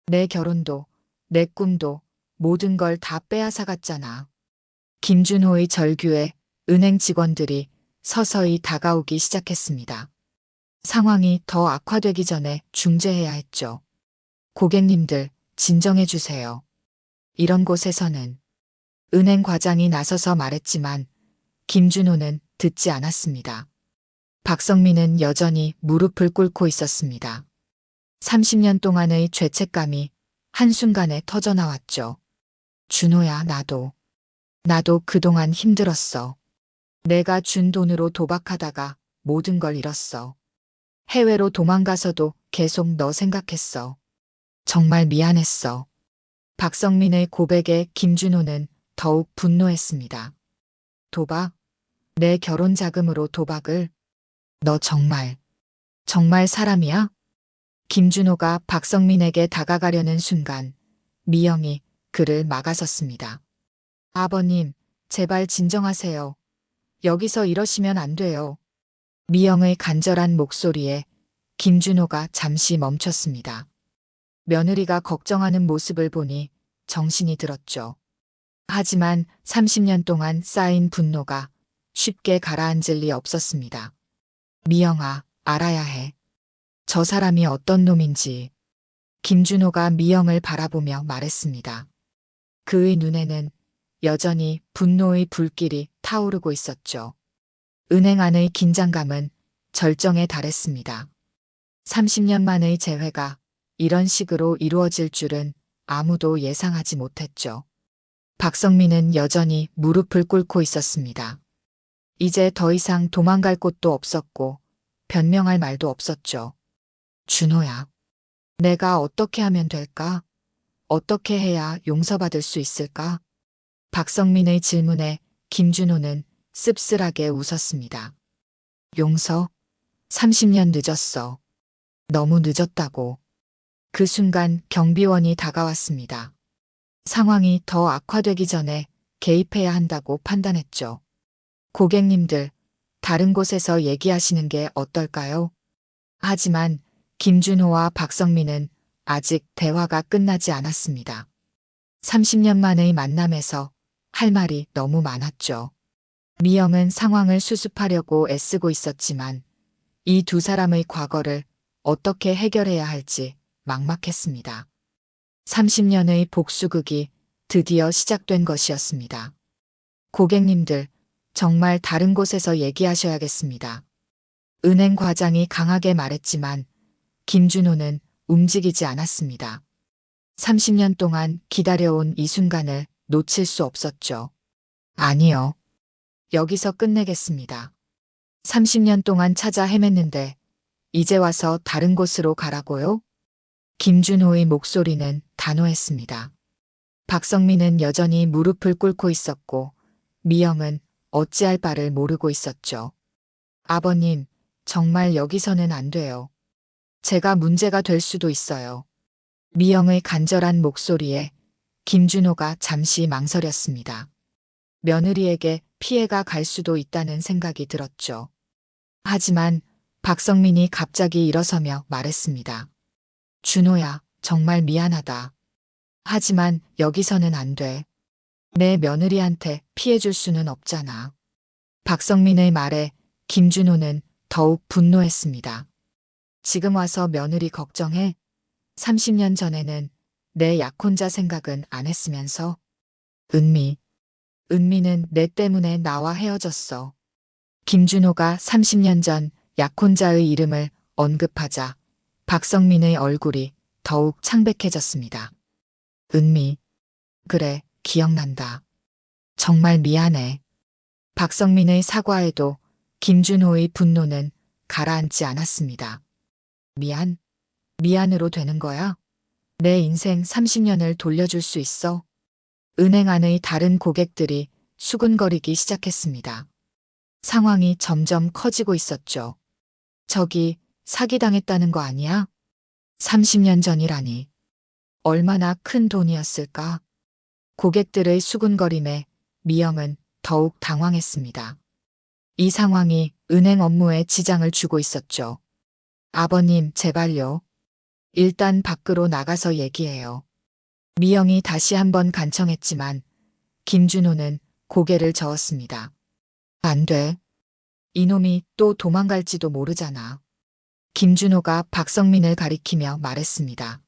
내 결혼도, 내 꿈도 모든 걸 다 빼앗아갔잖아. 김준호의 절규에 은행 직원들이 서서히 다가오기 시작했습니다. 상황이 더 악화되기 전에 중재해야 했죠. 고객님들, 진정해 주세요. 이런 곳에서는 은행 과장이 나서서 말했지만 김준호는 듣지 않았습니다. 박성민은 여전히 무릎을 꿇고 있었습니다. 30년 동안의 죄책감이 한순간에 터져나왔죠. 준호야, 나도 그동안 힘들었어. 내가 준 돈으로 도박하다가 모든 걸 잃었어. 해외로 도망가서도 계속 너 생각했어. 정말 미안했어. 박성민의 고백에 김준호는 더욱 분노했습니다. 도박? 내 결혼 자금으로 도박을? 너 정말 사람이야? 김준호가 박성민에게 다가가려는 순간 미영이 그를 막아섰습니다. 아버님, 제발 진정하세요. 여기서 이러시면 안 돼요. 미영의 간절한 목소리에 김준호가 잠시 멈췄습니다. 며느리가 걱정하는 모습을 보니 정신이 들었죠. 하지만 30년 동안 쌓인 분노가 쉽게 가라앉을 리 없었습니다. 미영아, 알아야 해. 저 사람이 어떤 놈인지. 김준호가 미영을 바라보며 말했습니다. 그의 눈에는 여전히 분노의 불길이 타오르고 있었죠. 은행 안의 긴장감은 절정에 달했습니다. 30년 만의 재회가 이런 식으로 이루어질 줄은 아무도 예상하지 못했죠. 박성민은 여전히 무릎을 꿇고 있었습니다. 이제 더 이상 도망갈 곳도 없었고 변명할 말도 없었죠. 준호야, 내가 어떻게 하면 될까? 어떻게 해야 용서받을 수 있을까? 박성민의 질문에 김준호는 씁쓸하게 웃었습니다. 용서? 30년 늦었어. 너무 늦었다고. 그 순간 경비원이 다가왔습니다. 상황이 더 악화되기 전에 개입해야 한다고 판단했죠. 고객님들, 다른 곳에서 얘기하시는 게 어떨까요? 하지만 김준호와 박성민은 아직 대화가 끝나지 않았습니다. 30년 만의 만남에서 할 말이 너무 많았죠. 미영은 상황을 수습하려고 애쓰고 있었지만 이 두 사람의 과거를 어떻게 해결해야 할지 막막했습니다. 30년의 복수극이 드디어 시작된 것이었습니다. 고객님들, 정말 다른 곳에서 얘기하셔야겠습니다. 은행 과장이 강하게 말했지만 김준호는 움직이지 않았습니다. 30년 동안 기다려온 이 순간을 놓칠 수 없었죠. 아니요. 여기서 끝내겠습니다. 30년 동안 찾아 헤맸는데 이제 와서 다른 곳으로 가라고요? 김준호의 목소리는 단호했습니다. 박성민은 여전히 무릎을 꿇고 있었고 미영은 어찌할 바를 모르고 있었죠. 아버님, 정말 여기서는 안 돼요. 제가 문제가 될 수도 있어요. 미영의 간절한 목소리에 김준호가 잠시 망설였습니다. 며느리에게 피해가 갈 수도 있다는 생각이 들었죠. 하지만 박성민이 갑자기 일어서며 말했습니다. 준호야, 정말 미안하다. 하지만 여기서는 안 돼. 내 며느리한테 피해 줄 수는 없잖아. 박성민의 말에 김준호는 더욱 분노했습니다. 지금 와서 며느리 걱정해? 30년 전에는 내 약혼자 생각은 안 했으면서? 은미는 내 때문에 나와 헤어졌어. 김준호가 30년 전 약혼자의 이름을 언급하자 박성민의 얼굴이 더욱 창백해졌습니다. 은미, 그래, 기억난다. 정말 미안해. 박성민의 사과에도 김준호의 분노는 가라앉지 않았습니다. 미안으로 되는 거야? 내 인생 30년을 돌려줄 수 있어? 은행 안의 다른 고객들이 수군거리기 시작했습니다. 상황이 점점 커지고 있었죠. 저기 사기당했다는 거 아니야? 30년 전이라니. 얼마나 큰 돈이었을까? 고객들의 수군거림에 미영은 더욱 당황했습니다. 이 상황이 은행 업무에 지장을 주고 있었죠. 아버님, 제발요. 일단 밖으로 나가서 얘기해요. 미영이 다시 한번 간청했지만 김준호는 고개를 저었습니다. 안 돼. 이놈이 또 도망갈지도 모르잖아. 김준호가 박성민을 가리키며 말했습니다.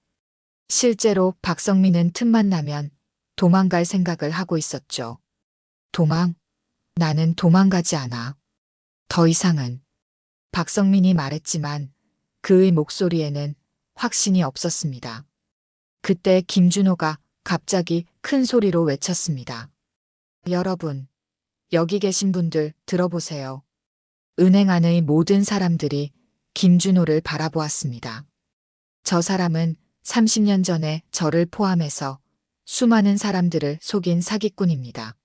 실제로 박성민은 틈만 나면 도망갈 생각을 하고 있었죠. 나는 도망가지 않아. 더 이상은. 박성민이 말했지만 그의 목소리에는 확신이 없었습니다. 그때 김준호가 갑자기 큰 소리로 외쳤습니다. 여러분, 여기 계신 분들 들어보세요. 은행 안의 모든 사람들이 김준호를 바라보았습니다. 저 사람은 30년 전에 저를 포함해서 수많은 사람들을 속인 사기꾼입니다.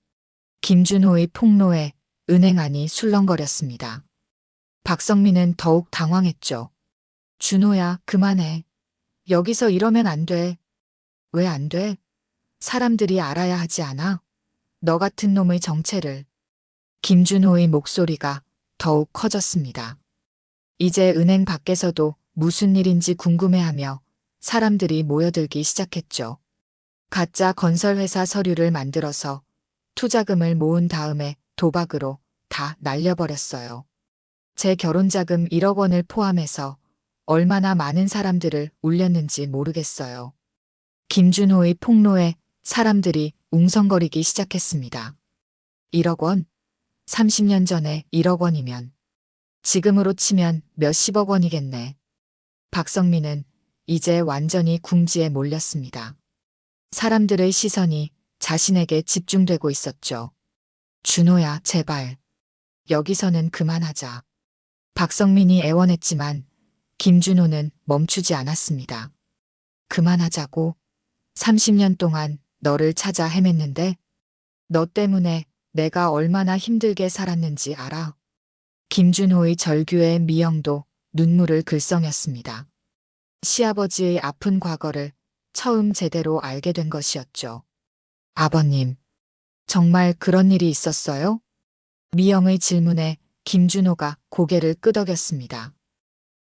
김준호의 폭로에 은행 안이 술렁거렸습니다. 박성민은 더욱 당황했죠. 준호야, 그만해. 여기서 이러면 안 돼. 왜 안 돼? 사람들이 알아야 하지 않아? 너 같은 놈의 정체를. 김준호의 목소리가 더욱 커졌습니다. 이제 은행 밖에서도 무슨 일인지 궁금해하며 사람들이 모여들기 시작했죠. 가짜 건설회사 서류를 만들어서 투자금을 모은 다음에 도박으로 다 날려버렸어요. 제 결혼자금 1억 원을 포함해서 얼마나 많은 사람들을 울렸는지 모르겠어요. 김준호의 폭로에 사람들이 웅성거리기 시작했습니다. 1억 원? 30년 전에 1억 원이면 지금으로 치면 몇십억 원이겠네. 박성민은 이제 완전히 궁지에 몰렸습니다. 사람들의 시선이 자신에게 집중되고 있었죠. 준호야, 제발. 여기서는 그만하자. 박성민이 애원했지만 김준호는 멈추지 않았습니다. 그만하자고. 30년 동안 너를 찾아 헤맸는데 너 때문에 내가 얼마나 힘들게 살았는지 알아? 김준호의 절규에 미영도 눈물을 글썽였습니다. 시아버지의 아픈 과거를 처음 제대로 알게 된 것이었죠. 아버님, 정말 그런 일이 있었어요? 미영의 질문에 김준호가 고개를 끄덕였습니다.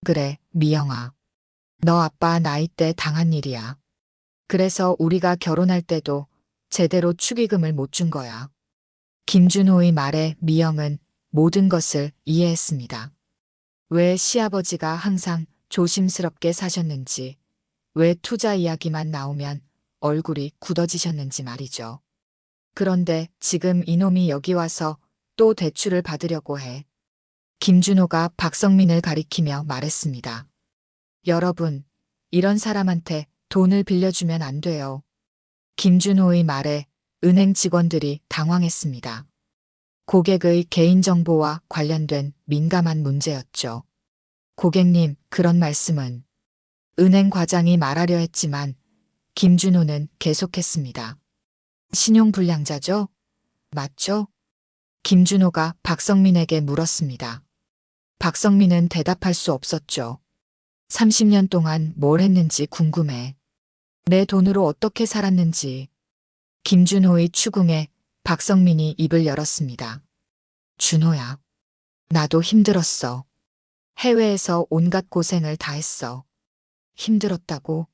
그래, 미영아. 너 아빠 나이 때 당한 일이야. 그래서 우리가 결혼할 때도 제대로 축의금을 못 준 거야. 김준호의 말에 미영은 모든 것을 이해했습니다. 왜 시아버지가 항상 조심스럽게 사셨는지, 왜 투자 이야기만 나오면 얼굴이 굳어지셨는지 말이죠. 그런데 지금 이놈이 여기 와서 또 대출을 받으려고 해. 김준호가 박성민을 가리키며 말했습니다. 여러분, 이런 사람한테 돈을 빌려주면 안 돼요. 김준호의 말에 은행 직원들이 당황했습니다. 고객의 개인정보와 관련된 민감한 문제였죠. 고객님, 그런 말씀은 은행 과장이 말하려 했지만 김준호는 계속했습니다. 신용불량자죠? 맞죠? 김준호가 박성민에게 물었습니다. 박성민은 대답할 수 없었죠. 30년 동안 뭘 했는지 궁금해. 내 돈으로 어떻게 살았는지. 김준호의 추궁에 박성민이 입을 열었습니다. 준호야, 나도 힘들었어. 해외에서 온갖 고생을 다 했어. 힘들었다고?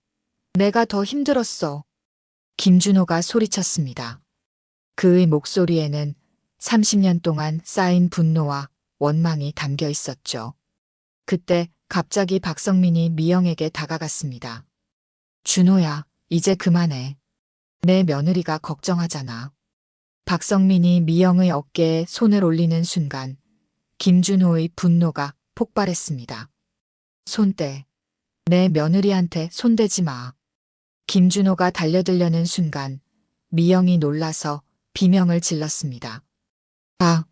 내가 더 힘들었어. 김준호가 소리쳤습니다. 그의 목소리에는 30년 동안 쌓인 분노와 원망이 담겨 있었죠. 그때 갑자기 박성민이 미영에게 다가갔습니다. 준호야, 이제 그만해. 내 며느리가 걱정하잖아. 박성민이 미영의 어깨에 손을 올리는 순간 김준호의 분노가 폭발했습니다. 손 떼. 내 며느리한테 손대지 마. 김준호가 달려들려는 순간 미영이 놀라서 비명을 질렀습니다. 아!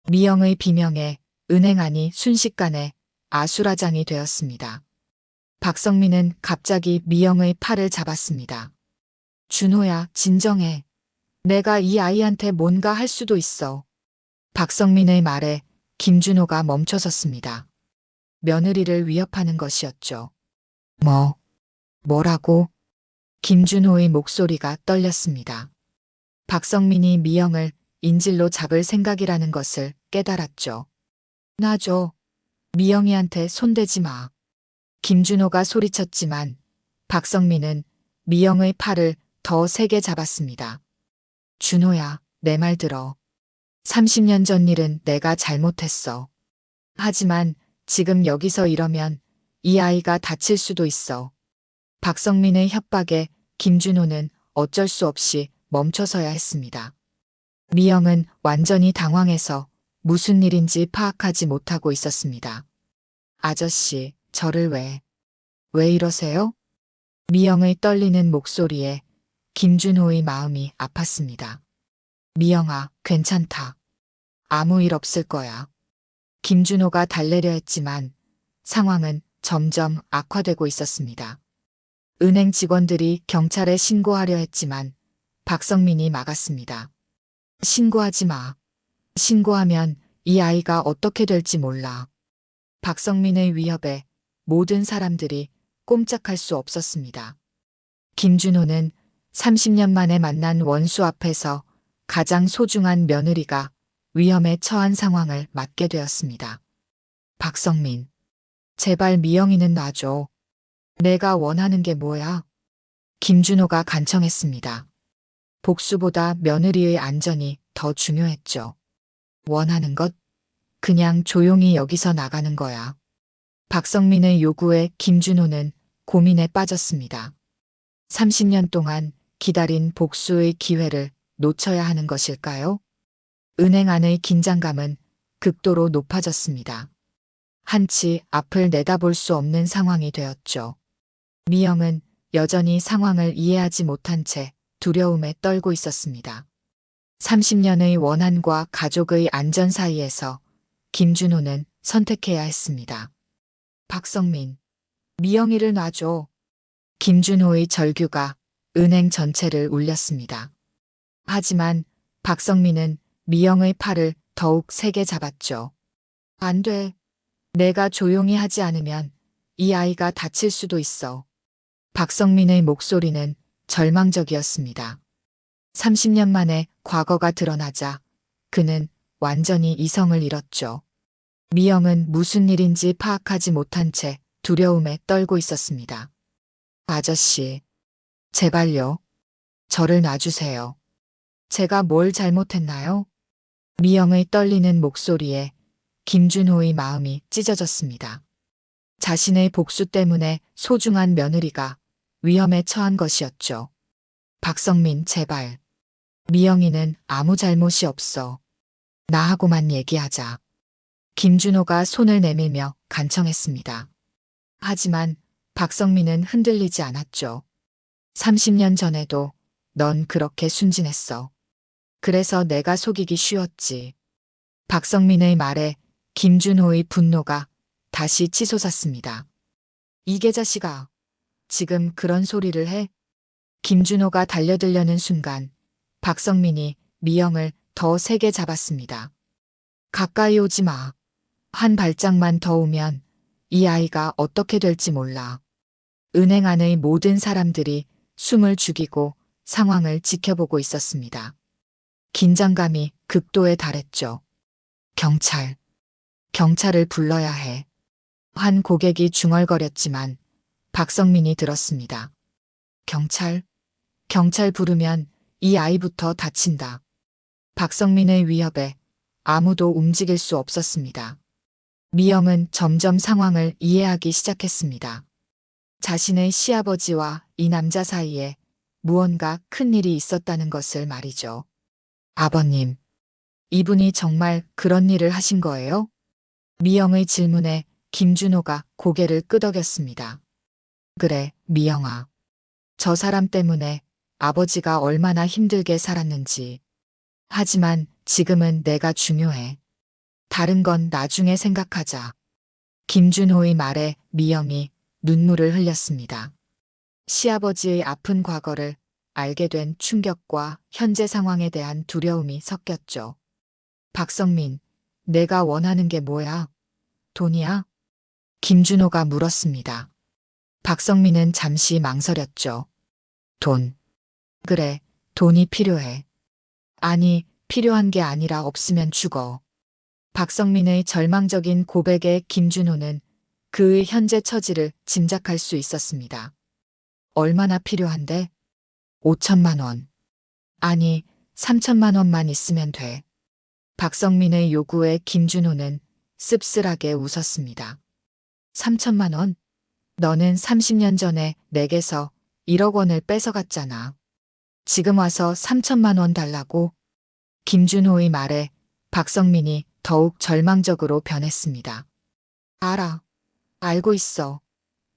미영의 비명에 은행 안이 순식간에 아수라장이 되었습니다. 박성민은 갑자기 미영의 팔을 잡았습니다. 준호야, 진정해. 내가 이 아이한테 뭔가 할 수도 있어. 박성민의 말에 김준호가 멈춰섰습니다. 며느리를 위협하는 것이었죠. 뭐라고? 김준호의 목소리가 떨렸습니다. 박성민이 미영을 인질로 잡을 생각이라는 것을 깨달았죠. 놔줘. 미영이한테 손대지 마. 김준호가 소리쳤지만 박성민은 미영의 팔을 더 세게 잡았습니다. 준호야, 내 말 들어. 30년 전 일은 내가 잘못했어. 하지만 지금 여기서 이러면 이 아이가 다칠 수도 있어. 박성민의 협박에 김준호는 어쩔 수 없이 멈춰서야 했습니다. 미영은 완전히 당황해서 무슨 일인지 파악하지 못하고 있었습니다. 아저씨, 저를 왜 이러세요? 미영의 떨리는 목소리에 김준호의 마음이 아팠습니다. 미영아, 괜찮다. 아무 일 없을 거야. 김준호가 달래려 했지만 상황은 점점 악화되고 있었습니다. 은행 직원들이 경찰에 신고하려 했지만 박성민이 막았습니다. 신고하지 마. 신고하면 이 아이가 어떻게 될지 몰라. 박성민의 위협에 모든 사람들이 꼼짝할 수 없었습니다. 김준호는 30년 만에 만난 원수 앞에서 가장 소중한 며느리가 위험에 처한 상황을 맞게 되었습니다. 박성민, 제발 미영이는 놔줘. 내가 원하는 게 뭐야? 김준호가 간청했습니다. 복수보다 며느리의 안전이 더 중요했죠. 원하는 것? 그냥 조용히 여기서 나가는 거야. 박성민의 요구에 김준호는 고민에 빠졌습니다. 30년 동안 기다린 복수의 기회를 놓쳐야 하는 것일까요? 은행 안의 긴장감은 극도로 높아졌습니다. 한치 앞을 내다볼 수 없는 상황이 되었죠. 미영은 여전히 상황을 이해하지 못한 채 두려움에 떨고 있었습니다. 30년의 원한과 가족의 안전 사이에서 김준호는 선택해야 했습니다. 박성민, 미영이를 놔줘. 김준호의 절규가 은행 전체를 울렸습니다. 하지만 박성민은 미영의 팔을 더욱 세게 잡았죠. 안 돼. 내가 조용히 하지 않으면 이 아이가 다칠 수도 있어. 박성민의 목소리는 절망적이었습니다. 30년 만에 과거가 드러나자 그는 완전히 이성을 잃었죠. 미영은 무슨 일인지 파악하지 못한 채 두려움에 떨고 있었습니다. 아저씨, 제발요. 저를 놔주세요. 제가 뭘 잘못했나요? 미영의 떨리는 목소리에 김준호의 마음이 찢어졌습니다. 자신의 복수 때문에 소중한 며느리가 위험에 처한 것이었죠. 박성민, 제발. 미영이는 아무 잘못이 없어. 나하고만 얘기하자. 김준호가 손을 내밀며 간청했습니다. 하지만 박성민은 흔들리지 않았죠. 30년 전에도 넌 그렇게 순진했어. 그래서 내가 속이기 쉬웠지. 박성민의 말에 김준호의 분노가 다시 치솟았습니다. 이 계자식아, 지금 그런 소리를 해? 김준호가 달려들려는 순간 박성민이 미영을 더 세게 잡았습니다. 가까이 오지 마. 한 발짝만 더 오면 이 아이가 어떻게 될지 몰라. 은행 안의 모든 사람들이 숨을 죽이고 상황을 지켜보고 있었습니다. 긴장감이 극도에 달했죠. 경찰을 불러야 해. 한 고객이 중얼거렸지만 박성민이 들었습니다. 경찰 부르면 이 아이부터 다친다. 박성민의 위협에 아무도 움직일 수 없었습니다. 미영은 점점 상황을 이해하기 시작했습니다. 자신의 시아버지와 이 남자 사이에 무언가 큰 일이 있었다는 것을 말이죠. 아버님, 이분이 정말 그런 일을 하신 거예요? 미영의 질문에 김준호가 고개를 끄덕였습니다. 그래, 미영아. 저 사람 때문에 아버지가 얼마나 힘들게 살았는지. 하지만 지금은 내가 중요해. 다른 건 나중에 생각하자. 김준호의 말에 미영이 눈물을 흘렸습니다. 시아버지의 아픈 과거를 알게 된 충격과 현재 상황에 대한 두려움이 섞였죠. 박성민, 내가 원하는 게 뭐야? 돈이야? 김준호가 물었습니다. 박성민은 잠시 망설였죠. 돈. 그래, 돈이 필요해. 아니, 필요한 게 아니라 없으면 죽어. 박성민의 절망적인 고백에 김준호는 그의 현재 처지를 짐작할 수 있었습니다. 얼마나 필요한데? 5천만 원. 아니, 3천만 원만 있으면 돼. 박성민의 요구에 김준호는 씁쓸하게 웃었습니다. 3천만 원? 너는 30년 전에 내게서 1억 원을 뺏어갔잖아. 지금 와서 3천만 원 달라고? 김준호의 말에 박성민이 더욱 절망적으로 변했습니다. 알고 있어.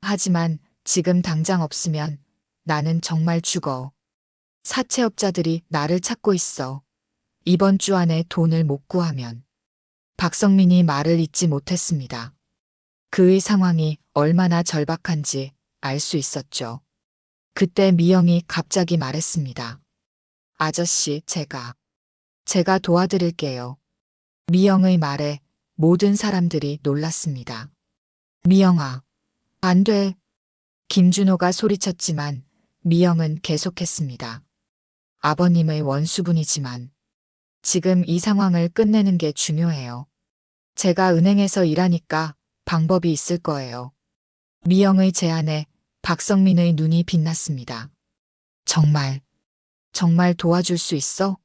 하지만 지금 당장 없으면 나는 정말 죽어. 사채업자들이 나를 찾고 있어. 이번 주 안에 돈을 못 구하면. 박성민이 말을 잇지 못했습니다. 그의 상황이 얼마나 절박한지 알 수 있었죠. 그때 미영이 갑자기 말했습니다. 아저씨, 제가 도와드릴게요. 미영의 말에 모든 사람들이 놀랐습니다. 미영아, 안 돼. 김준호가 소리쳤지만 미영은 계속했습니다. 아버님의 원수분이지만 지금 이 상황을 끝내는 게 중요해요. 제가 은행에서 일하니까 방법이 있을 거예요. 미영의 제안에 박성민의 눈이 빛났습니다. 정말 도와줄 수 있어?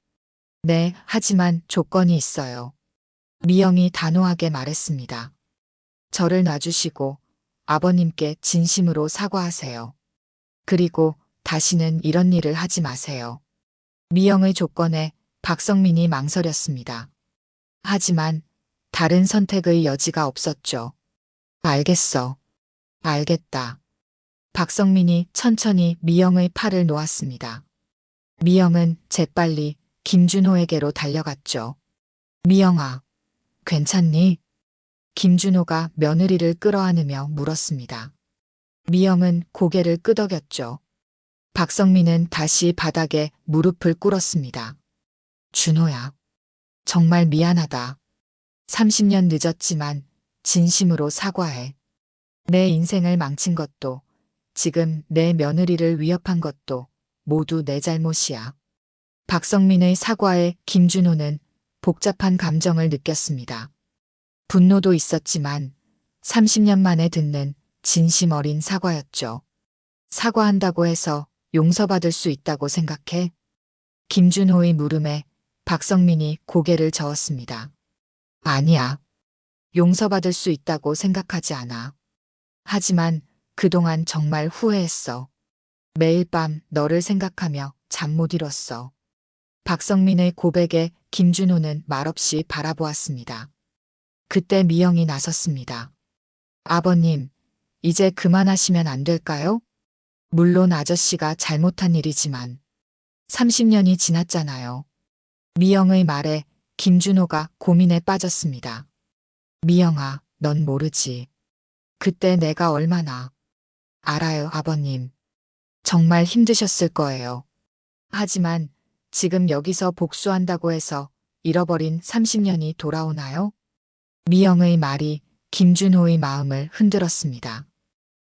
네, 하지만 조건이 있어요. 미영이 단호하게 말했습니다. 저를 놔주시고 아버님께 진심으로 사과하세요. 그리고 다시는 이런 일을 하지 마세요. 미영의 조건에 박성민이 망설였습니다. 하지만 다른 선택의 여지가 없었죠. 알겠어. 알겠다. 박성민이 천천히 미영의 팔을 놓았습니다. 미영은 재빨리 김준호에게로 달려갔죠. 미영아, 괜찮니? 김준호가 며느리를 끌어안으며 물었습니다. 미영은 고개를 끄덕였죠. 박성민은 다시 바닥에 무릎을 꿇었습니다. 준호야, 정말 미안하다. 30년 늦었지만 진심으로 사과해. 내 인생을 망친 것도, 지금 내 며느리를 위협한 것도 모두 내 잘못이야. 박성민의 사과에 김준호는 복잡한 감정을 느꼈습니다. 분노도 있었지만 30년 만에 듣는 진심 어린 사과였죠. 사과한다고 해서 용서받을 수 있다고 생각해? 김준호의 물음에 박성민이 고개를 저었습니다. 아니야. 용서받을 수 있다고 생각하지 않아. 하지만 그동안 정말 후회했어. 매일 밤 너를 생각하며 잠 못 이뤘어. 박성민의 고백에 김준호는 말없이 바라보았습니다. 그때 미영이 나섰습니다. 아버님, 이제 그만하시면 안 될까요? 물론 아저씨가 잘못한 일이지만 30년이 지났잖아요. 미영의 말에 김준호가 고민에 빠졌습니다. 미영아, 넌 모르지. 그때 내가 얼마나. 알아요, 아버님. 정말 힘드셨을 거예요. 하지만 지금 여기서 복수한다고 해서 잃어버린 30년이 돌아오나요? 미영의 말이 김준호의 마음을 흔들었습니다.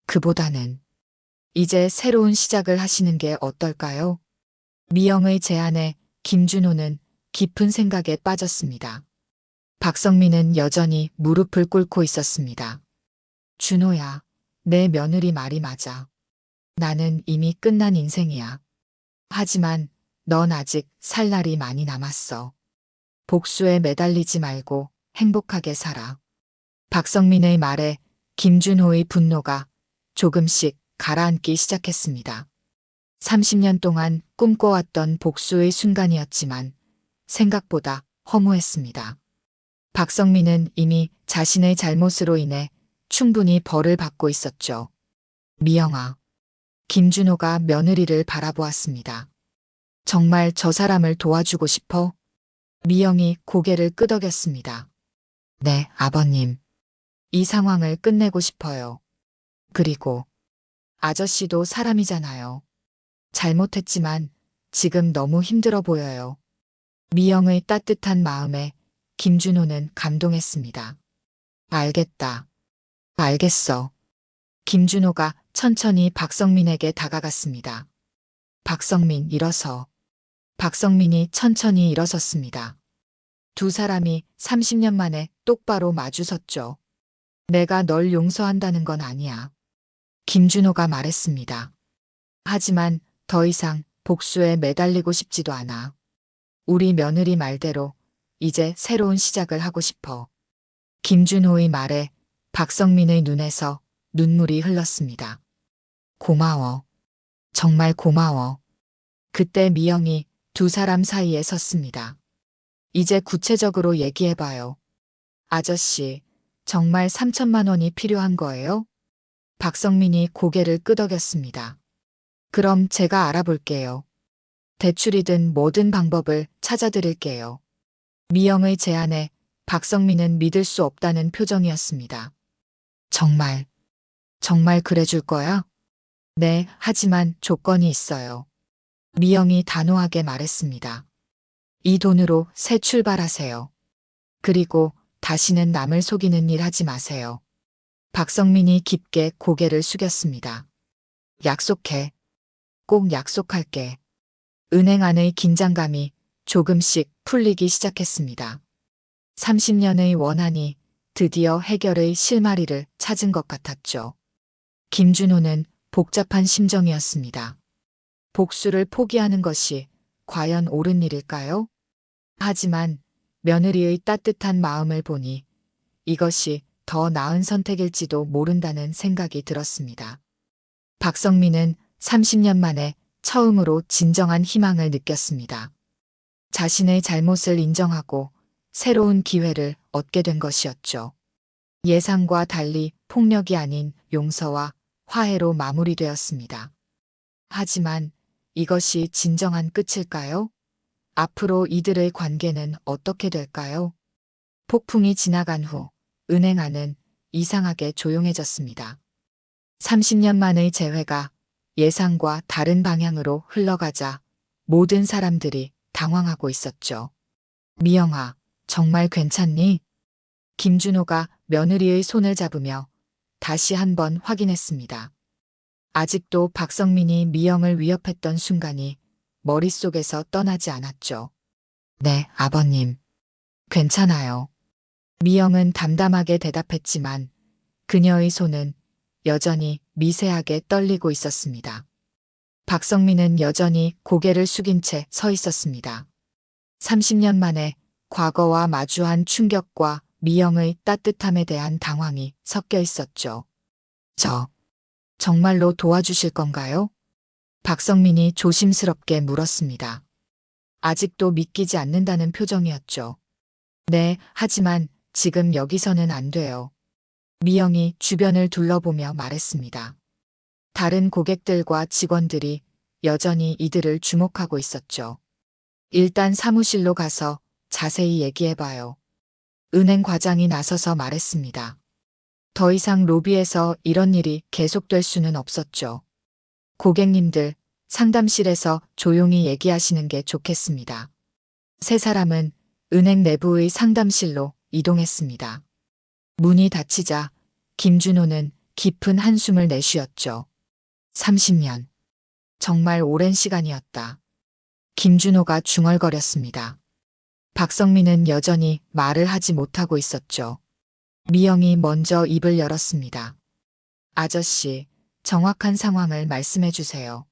그보다는 이제 새로운 시작을 하시는 게 어떨까요? 미영의 제안에 김준호는 깊은 생각에 빠졌습니다. 박성민은 여전히 무릎을 꿇고 있었습니다. 준호야, 내 며느리 말이 맞아. 나는 이미 끝난 인생이야. 하지만 넌 아직 살 날이 많이 남았어. 복수에 매달리지 말고 행복하게 살아. 박성민의 말에 김준호의 분노가 조금씩 가라앉기 시작했습니다. 30년 동안 꿈꿔왔던 복수의 순간이었지만 생각보다 허무했습니다. 박성민은 이미 자신의 잘못으로 인해 충분히 벌을 받고 있었죠. 미영아, 김준호가 며느리를 바라보았습니다. 정말 저 사람을 도와주고 싶어? 미영이 고개를 끄덕였습니다. 네, 아버님. 이 상황을 끝내고 싶어요. 그리고 아저씨도 사람이잖아요. 잘못했지만 지금 너무 힘들어 보여요. 미영의 따뜻한 마음에 김준호는 감동했습니다. 알겠다. 알겠어. 김준호가 천천히 박성민에게 다가갔습니다. 박성민 일어서. 박성민이 천천히 일어섰습니다. 두 사람이 30년 만에 똑바로 마주섰죠. 내가 널 용서한다는 건 아니야. 김준호가 말했습니다. 하지만 더 이상 복수에 매달리고 싶지도 않아. 우리 며느리 말대로 이제 새로운 시작을 하고 싶어. 김준호의 말에 박성민의 눈에서 눈물이 흘렀습니다. 고마워. 정말 고마워. 그때 미영이 두 사람 사이에 섰습니다. 이제 구체적으로 얘기해봐요. 아저씨, 정말 3천만 원이 필요한 거예요? 박성민이 고개를 끄덕였습니다. 그럼 제가 알아볼게요. 대출이든 뭐든 방법을 찾아드릴게요. 미영의 제안에 박성민은 믿을 수 없다는 표정이었습니다. 정말 그래줄 거야? 네, 하지만 조건이 있어요. 미영이 단호하게 말했습니다. 이 돈으로 새 출발하세요. 그리고 다시는 남을 속이는 일 하지 마세요. 박성민이 깊게 고개를 숙였습니다. 약속해. 꼭 약속할게. 은행 안의 긴장감이 조금씩 풀리기 시작했습니다. 30년의 원한이 드디어 해결의 실마리를 찾은 것 같았죠. 김준호는 복잡한 심정이었습니다. 복수를 포기하는 것이 과연 옳은 일일까요? 하지만 며느리의 따뜻한 마음을 보니 이것이 더 나은 선택일지도 모른다는 생각이 들었습니다. 박성민은 30년 만에 처음으로 진정한 희망을 느꼈습니다. 자신의 잘못을 인정하고 새로운 기회를 얻게 된 것이었죠. 예상과 달리 폭력이 아닌 용서와 화해로 마무리되었습니다. 하지만 이것이 진정한 끝일까요? 앞으로 이들의 관계는 어떻게 될까요? 폭풍이 지나간 후 은행 안은 이상하게 조용해졌습니다. 30년 만의 재회가 예상과 다른 방향으로 흘러가자 모든 사람들이 당황하고 있었죠. 미영아, 정말 괜찮니? 김준호가 며느리의 손을 잡으며 다시 한번 확인했습니다. 아직도 박성민이 미영을 위협했던 순간이 머릿속에서 떠나지 않았죠. 네, 아버님. 괜찮아요. 미영은 담담하게 대답했지만 그녀의 손은 여전히 미세하게 떨리고 있었습니다. 박성민은 여전히 고개를 숙인 채 서 있었습니다. 30년 만에 과거와 마주한 충격과 미영의 따뜻함에 대한 당황이 섞여 있었죠. 정말로 도와주실 건가요? 박성민이 조심스럽게 물었습니다. 아직도 믿기지 않는다는 표정이었죠. 네, 하지만 지금 여기서는 안 돼요. 미영이 주변을 둘러보며 말했습니다. 다른 고객들과 직원들이 여전히 이들을 주목하고 있었죠. 일단 사무실로 가서 자세히 얘기해봐요. 은행 과장이 나서서 말했습니다. 더 이상 로비에서 이런 일이 계속될 수는 없었죠. 고객님들, 상담실에서 조용히 얘기하시는 게 좋겠습니다. 세 사람은 은행 내부의 상담실로 이동했습니다. 문이 닫히자 김준호는 깊은 한숨을 내쉬었죠. 30년. 정말 오랜 시간이었다. 김준호가 중얼거렸습니다. 박성민은 여전히 말을 하지 못하고 있었죠. 미영이 먼저 입을 열었습니다. 아저씨, 정확한 상황을 말씀해 주세요.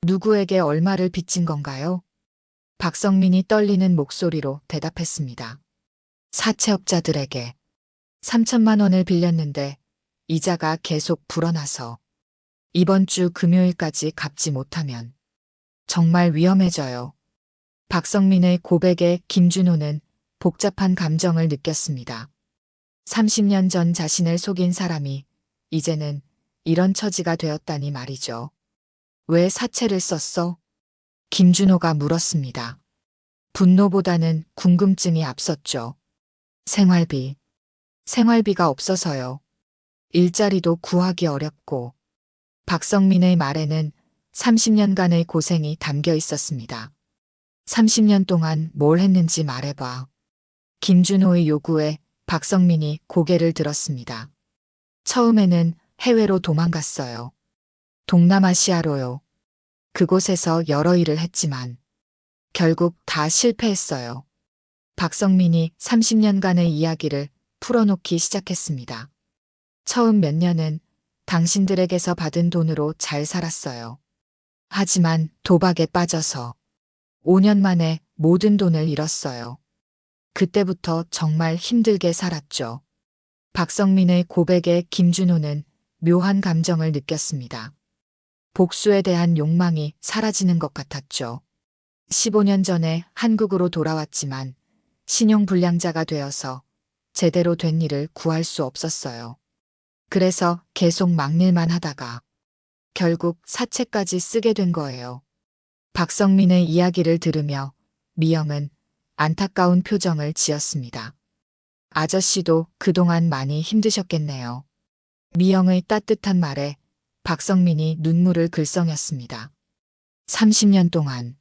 누구에게 얼마를 빚진 건가요? 박성민이 떨리는 목소리로 대답했습니다. 사채업자들에게 3천만 원을 빌렸는데 이자가 계속 불어나서 이번 주 금요일까지 갚지 못하면 정말 위험해져요. 박성민의 고백에 김준호는 복잡한 감정을 느꼈습니다. 30년 전 자신을 속인 사람이 이제는 이런 처지가 되었다니 말이죠. 왜 사채를 썼어? 김준호가 물었습니다. 분노보다는 궁금증이 앞섰죠. 생활비가 없어서요. 일자리도 구하기 어렵고. 박성민의 말에는 30년간의 고생이 담겨 있었습니다. 30년 동안 뭘 했는지 말해봐. 김준호의 요구에 박성민이 고개를 들었습니다. 처음에는 해외로 도망갔어요. 동남아시아로요. 그곳에서 여러 일을 했지만 결국 다 실패했어요. 박성민이 30년간의 이야기를 풀어놓기 시작했습니다. 처음 몇 년은 당신들에게서 받은 돈으로 잘 살았어요. 하지만 도박에 빠져서 5년 만에 모든 돈을 잃었어요. 그때부터 정말 힘들게 살았죠. 박성민의 고백에 김준호는 묘한 감정을 느꼈습니다. 복수에 대한 욕망이 사라지는 것 같았죠. 15년 전에 한국으로 돌아왔지만 신용불량자가 되어서 제대로 된 일을 구할 수 없었어요. 그래서 계속 막일만 하다가 결국 사채까지 쓰게 된 거예요. 박성민의 이야기를 들으며 미영은 안타까운 표정을 지었습니다. 아저씨도 그동안 많이 힘드셨겠네요. 미영의 따뜻한 말에 박성민이 눈물을 글썽였습니다. 30년 동안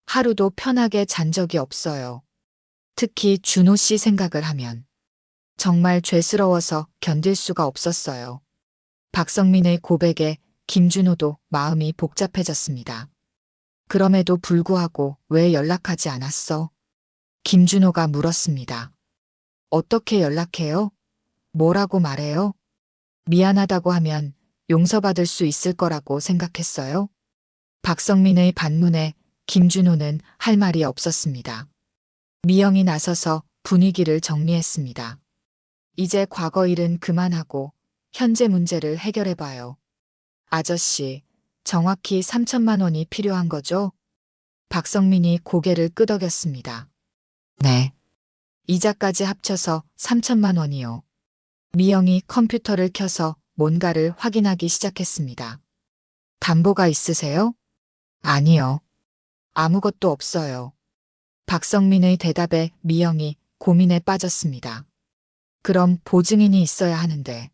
하루도 편하게 잔 적이 없어요. 특히 준호 씨 생각을 하면 정말 죄스러워서 견딜 수가 없었어요. 박성민의 고백에 김준호도 마음이 복잡해졌습니다. 그럼에도 불구하고 왜 연락하지 않았어? 김준호가 물었습니다. 어떻게 연락해요? 뭐라고 말해요? 미안하다고 하면 용서받을 수 있을 거라고 생각했어요? 박성민의 반문에 김준호는 할 말이 없었습니다. 미영이 나서서 분위기를 정리했습니다. 이제 과거 일은 그만하고 현재 문제를 해결해봐요. 아저씨, 정확히 3천만 원이 필요한 거죠? 박성민이 고개를 끄덕였습니다. 네. 이자까지 합쳐서 3천만 원이요. 미영이 컴퓨터를 켜서 뭔가를 확인하기 시작했습니다. 담보가 있으세요? 아니요. 아무것도 없어요. 박성민의 대답에 미영이 고민에 빠졌습니다. 그럼 보증인이 있어야 하는데.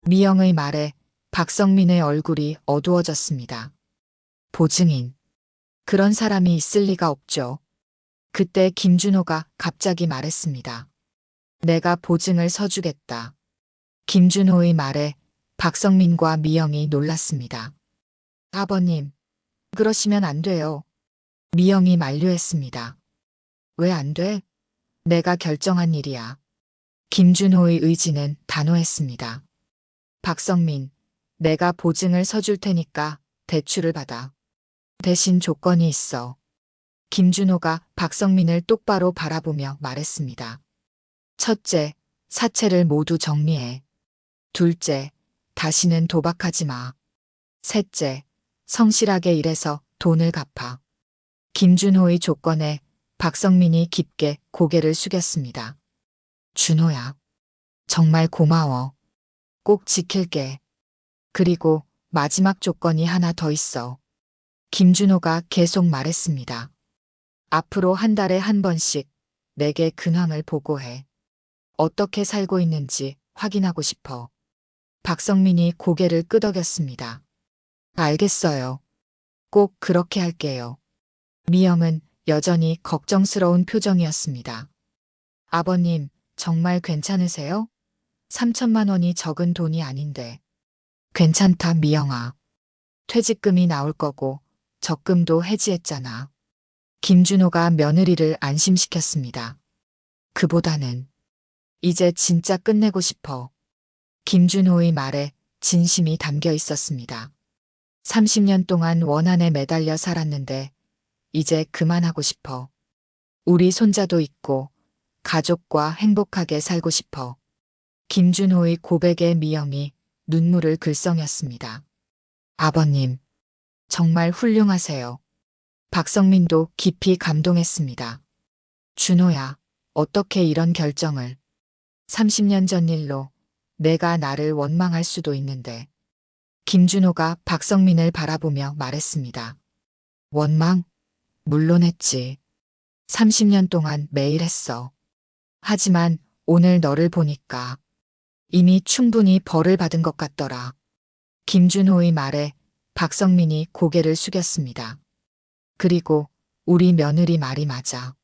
미영의 말에 박성민의 얼굴이 어두워졌습니다. 보증인. 그런 사람이 있을 리가 없죠. 그때 김준호가 갑자기 말했습니다. 내가 보증을 서주겠다. 김준호의 말에 박성민과 미영이 놀랐습니다. 아버님, 그러시면 안 돼요. 미영이 만류했습니다. 왜 안 돼? 내가 결정한 일이야. 김준호의 의지는 단호했습니다. 박성민, 내가 보증을 서줄 테니까 대출을 받아. 대신 조건이 있어. 김준호가 박성민을 똑바로 바라보며 말했습니다. 첫째, 사채를 모두 정리해. 둘째, 다시는 도박하지 마. 셋째, 성실하게 일해서 돈을 갚아. 김준호의 조건에 박성민이 깊게 고개를 숙였습니다. 준호야, 정말 고마워. 꼭 지킬게. 그리고 마지막 조건이 하나 더 있어. 김준호가 계속 말했습니다. 앞으로 한 달에 한 번씩 내게 근황을 보고해. 어떻게 살고 있는지 확인하고 싶어. 박성민이 고개를 끄덕였습니다. 알겠어요. 꼭 그렇게 할게요. 미영은 여전히 걱정스러운 표정이었습니다. 아버님, 정말 괜찮으세요? 3천만 원이 적은 돈이 아닌데. 괜찮다, 미영아. 퇴직금이 나올 거고 적금도 해지했잖아. 김준호가 며느리를 안심시켰습니다. 그보다는 이제 진짜 끝내고 싶어. 김준호의 말에 진심이 담겨 있었습니다. 30년 동안 원한에 매달려 살았는데 이제 그만하고 싶어. 우리 손자도 있고 가족과 행복하게 살고 싶어. 김준호의 고백에 미영이 눈물을 글썽였습니다. 아버님, 정말 훌륭하세요. 박성민도 깊이 감동했습니다. 준호야, 어떻게 이런 결정을. 30년 전 일로 내가 나를 원망할 수도 있는데. 김준호가 박성민을 바라보며 말했습니다. 원망? 물론 했지. 30년 동안 매일 했어. 하지만 오늘 너를 보니까 이미 충분히 벌을 받은 것 같더라. 김준호의 말에 박성민이 고개를 숙였습니다. 그리고 우리 며느리 말이 맞아.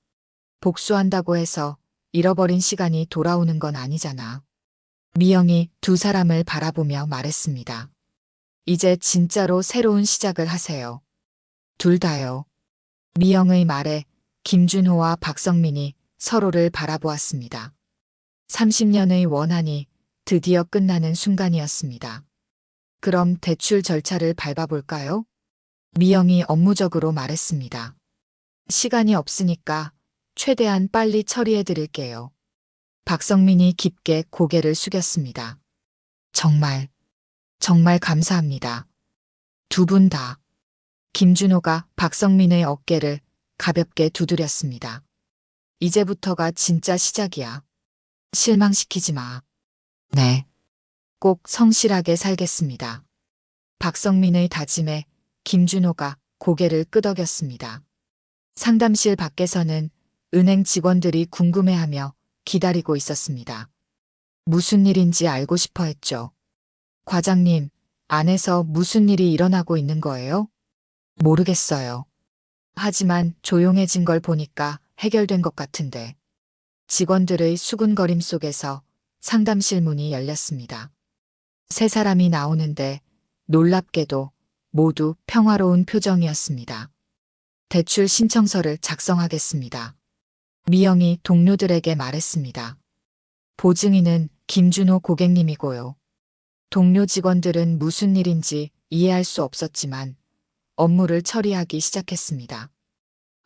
복수한다고 해서 잃어버린 시간이 돌아오는 건 아니잖아. 미영이 두 사람을 바라보며 말했습니다. 이제 진짜로 새로운 시작을 하세요. 둘 다요. 미영의 말에 김준호와 박성민이 서로를 바라보았습니다. 30년의 원한이 드디어 끝나는 순간이었습니다. 그럼 대출 절차를 밟아볼까요? 미영이 업무적으로 말했습니다. 시간이 없으니까 최대한 빨리 처리해 드릴게요. 박성민이 깊게 고개를 숙였습니다. 정말 감사합니다. 두 분 다. 김준호가 박성민의 어깨를 가볍게 두드렸습니다. 이제부터가 진짜 시작이야. 실망시키지 마. 네. 꼭 성실하게 살겠습니다. 박성민의 다짐에 김준호가 고개를 끄덕였습니다. 상담실 밖에서는 은행 직원들이 궁금해하며 기다리고 있었습니다. 무슨 일인지 알고 싶어 했죠. 과장님, 안에서 무슨 일이 일어나고 있는 거예요? 모르겠어요. 하지만 조용해진 걸 보니까 해결된 것 같은데. 직원들의 수군거림 속에서 상담실 문이 열렸습니다. 세 사람이 나오는데 놀랍게도 모두 평화로운 표정이었습니다. 대출 신청서를 작성하겠습니다. 미영이 동료들에게 말했습니다. 보증인은 김준호 고객님이고요. 동료 직원들은 무슨 일인지 이해할 수 없었지만 업무를 처리하기 시작했습니다.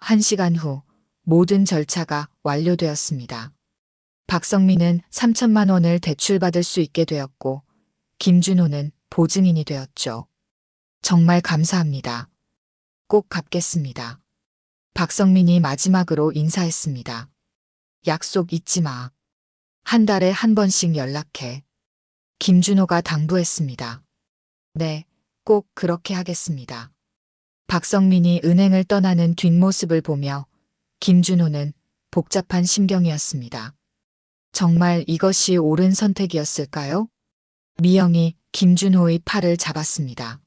1시간 후 모든 절차가 완료되었습니다. 박성민은 3천만 원을 대출받을 수 있게 되었고 김준호는 보증인이 되었죠. 정말 감사합니다. 꼭 갚겠습니다. 박성민이 마지막으로 인사했습니다. 약속 잊지 마. 한 달에 한 번씩 연락해. 김준호가 당부했습니다. 네, 꼭 그렇게 하겠습니다. 박성민이 은행을 떠나는 뒷모습을 보며 김준호는 복잡한 심경이었습니다. 정말 이것이 옳은 선택이었을까요? 미영이 김준호의 팔을 잡았습니다.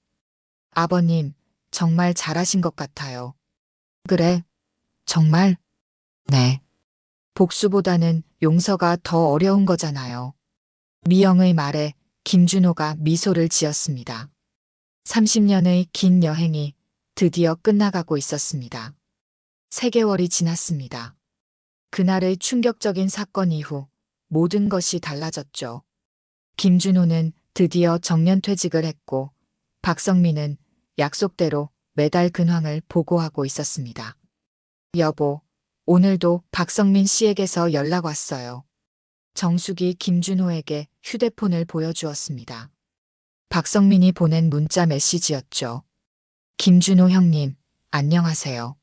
아버님, 정말 잘하신 것 같아요. 그래, 정말? 네. 복수보다는 용서가 더 어려운 거잖아요. 미영의 말에 김준호가 미소를 지었습니다. 30년의 긴 여행이 드디어 끝나가고 있었습니다. 3개월이 지났습니다. 그날의 충격적인 사건 이후 모든 것이 달라졌죠. 김준호는 드디어 정년퇴직을 했고 박성민은 약속대로 매달 근황을 보고하고 있었습니다. 여보, 오늘도 박성민 씨에게서 연락 왔어요. 정숙이 김준호에게 휴대폰을 보여주었습니다. 박성민이 보낸 문자 메시지였죠. 김준호 형님, 안녕하세요.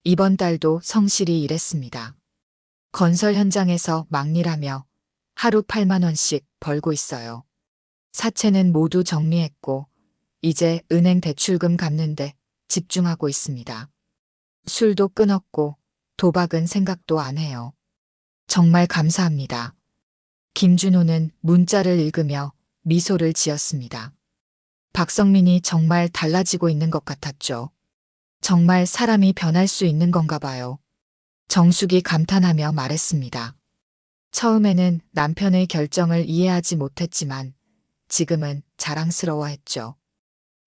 이번 달도 성실히 일했습니다. 건설 현장에서 막일하며 하루 8만 원씩 벌고 있어요. 사채는 모두 정리했고 이제 은행 대출금 갚는데 집중하고 있습니다. 술도 끊었고 도박은 생각도 안 해요. 정말 감사합니다. 김준호는 문자를 읽으며 미소를 지었습니다. 박성민이 정말 달라지고 있는 것 같았죠. 정말 사람이 변할 수 있는 건가 봐요. 정숙이 감탄하며 말했습니다. 처음에는 남편의 결정을 이해하지 못했지만 지금은 자랑스러워했죠.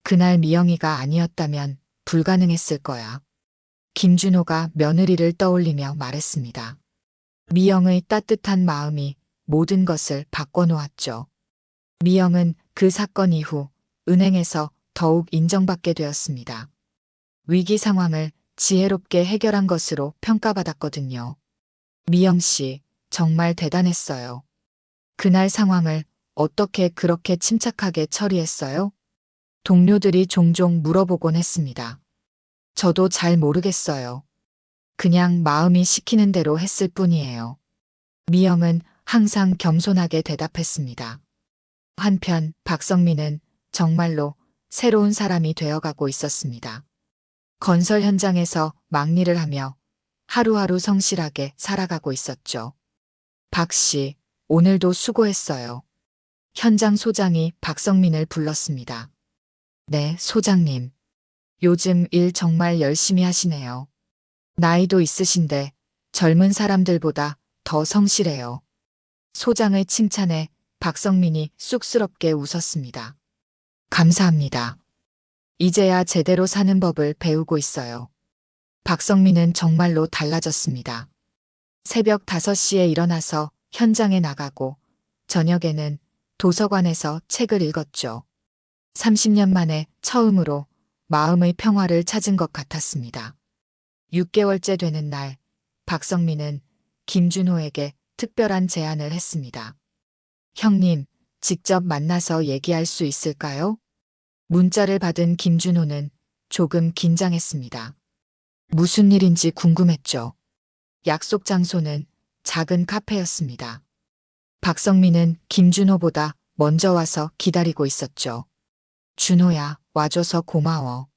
그날 미영이가 아니었다면 불가능했을 거야. 김준호가 며느리를 떠올리며 말했습니다. 미영의 따뜻한 마음이 모든 것을 바꿔놓았죠. 미영은 그 사건 이후 은행에서 더욱 인정받게 되었습니다. 위기 상황을 지혜롭게 해결한 것으로 평가받았거든요. 미영 씨, 정말 대단했어요. 그날 상황을 어떻게 그렇게 침착하게 처리했어요? 동료들이 종종 물어보곤 했습니다. 저도 잘 모르겠어요. 그냥 마음이 시키는 대로 했을 뿐이에요. 미영은 항상 겸손하게 대답했습니다. 한편 박성민은 정말로 새로운 사람이 되어가고 있었습니다. 건설 현장에서 막일을 하며 하루하루 성실하게 살아가고 있었죠. 박 씨, 오늘도 수고했어요. 현장 소장이 박성민을 불렀습니다. 네, 소장님. 요즘 일 정말 열심히 하시네요. 나이도 있으신데 젊은 사람들보다 더 성실해요. 소장의 칭찬에 박성민이 쑥스럽게 웃었습니다. 감사합니다. 이제야 제대로 사는 법을 배우고 있어요. 박성민은 정말로 달라졌습니다. 새벽 5시에 일어나서 현장에 나가고 저녁에는 도서관에서 책을 읽었죠. 30년 만에 처음으로 마음의 평화를 찾은 것 같았습니다. 6개월째 되는 날, 박성민은 김준호에게 특별한 제안을 했습니다. 형님, 직접 만나서 얘기할 수 있을까요? 문자를 받은 김준호는 조금 긴장했습니다. 무슨 일인지 궁금했죠. 약속 장소는 작은 카페였습니다. 박성민은 김준호보다 먼저 와서 기다리고 있었죠. 준호야, 와줘서 고마워.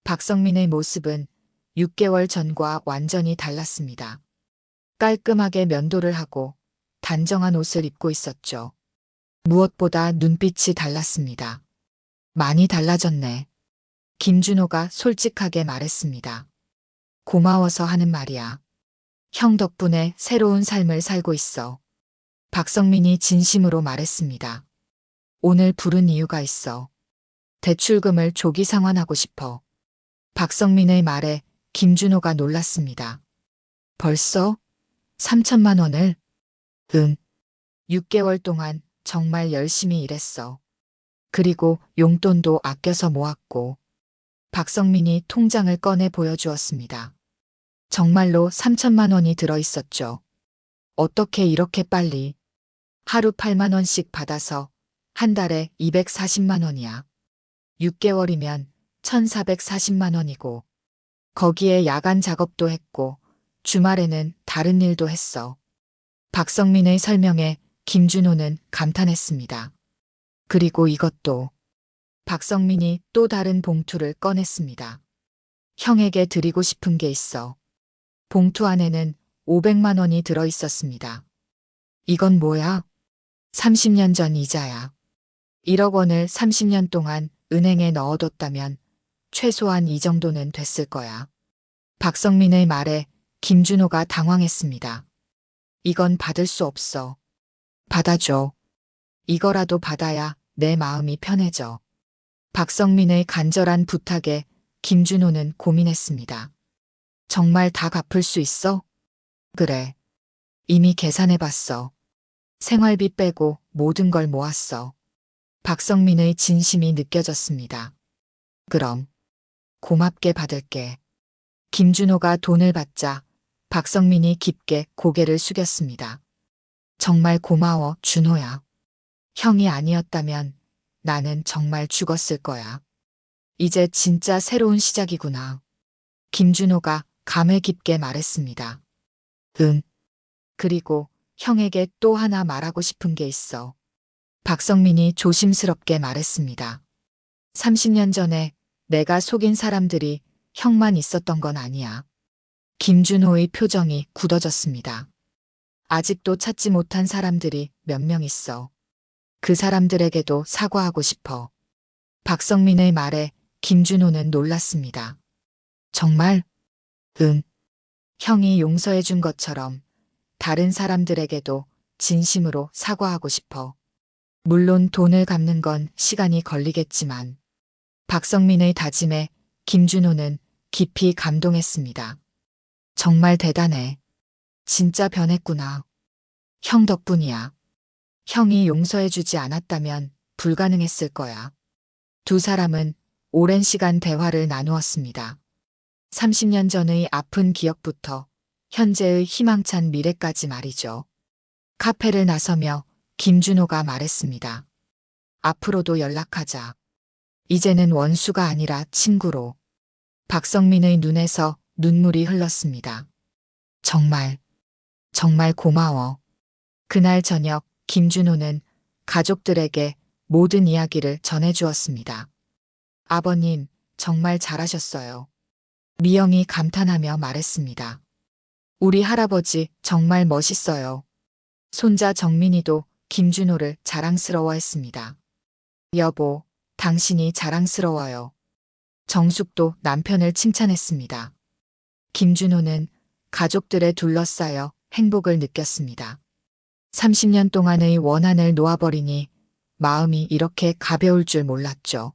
박성민의 모습은 6개월 전과 완전히 달랐습니다. 깔끔하게 면도를 하고 단정한 옷을 입고 있었죠. 무엇보다 눈빛이 달랐습니다. 많이 달라졌네. 김준호가 솔직하게 말했습니다. 고마워서 하는 말이야. 형 덕분에 새로운 삶을 살고 있어. 박성민이 진심으로 말했습니다. 오늘 부른 이유가 있어. 대출금을 조기 상환하고 싶어. 박성민의 말에 김준호가 놀랐습니다. 벌써? 3천만 원을? 응. 6개월 동안 정말 열심히 일했어. 그리고 용돈도 아껴서 모았고. 박성민이 통장을 꺼내 보여주었습니다. 정말로 3천만 원이 들어있었죠. 어떻게 이렇게 빨리? 하루 8만 원씩 받아서 한 달에 240만 원이야. 6개월이면 1,440만 원이고 거기에 야간 작업도 했고 주말에는 다른 일도 했어. 박성민의 설명에 김준호는 감탄했습니다. 그리고 이것도. 박성민이 또 다른 봉투를 꺼냈습니다. 형에게 드리고 싶은 게 있어. 봉투 안에는 500만 원이 들어 있었습니다. 이건 뭐야? 30년 전 이자야. 1억 원을 30년 동안 은행에 넣어뒀다면 최소한 이 정도는 됐을 거야. 박성민의 말에 김준호가 당황했습니다. 이건 받을 수 없어. 받아줘. 이거라도 받아야 내 마음이 편해져. 박성민의 간절한 부탁에 김준호는 고민했습니다. 정말 다 갚을 수 있어? 그래. 이미 계산해봤어. 생활비 빼고 모든 걸 모았어. 박성민의 진심이 느껴졌습니다. 그럼 고맙게 받을게. 김준호가 돈을 받자 박성민이 깊게 고개를 숙였습니다. 정말 고마워, 준호야. 형이 아니었다면 나는 정말 죽었을 거야. 이제 진짜 새로운 시작이구나. 김준호가 감회 깊게 말했습니다. 응. 그리고 형에게 또 하나 말하고 싶은 게 있어. 박성민이 조심스럽게 말했습니다. 30년 전에 내가 속인 사람들이 형만 있었던 건 아니야. 김준호의 표정이 굳어졌습니다. 아직도 찾지 못한 사람들이 몇 명 있어. 그 사람들에게도 사과하고 싶어. 박성민의 말에 김준호는 놀랐습니다. 정말? 응. 형이 용서해 준 것처럼 다른 사람들에게도 진심으로 사과하고 싶어. 물론 돈을 갚는 건 시간이 걸리겠지만 박성민의 다짐에 김준호는 깊이 감동했습니다. 정말 대단해. 진짜 변했구나. 형 덕분이야. 형이 용서해주지 않았다면 불가능했을 거야. 두 사람은 오랜 시간 대화를 나누었습니다. 30년 전의 아픈 기억부터 현재의 희망찬 미래까지 말이죠. 카페를 나서며 김준호가 말했습니다. 앞으로도 연락하자. 이제는 원수가 아니라 친구로. 박성민의 눈에서 눈물이 흘렀습니다. 정말 고마워. 그날 저녁 김준호는 가족들에게 모든 이야기를 전해주었습니다. 아버님, 정말 잘하셨어요. 미영이 감탄하며 말했습니다. 우리 할아버지 정말 멋있어요. 손자 정민이도 김준호를 자랑스러워했습니다. 여보, 당신이 자랑스러워요. 정숙도 남편을 칭찬했습니다. 김준호는 가족들에 둘러싸여 행복을 느꼈습니다. 30년 동안의 원한을 놓아버리니 마음이 이렇게 가벼울 줄 몰랐죠.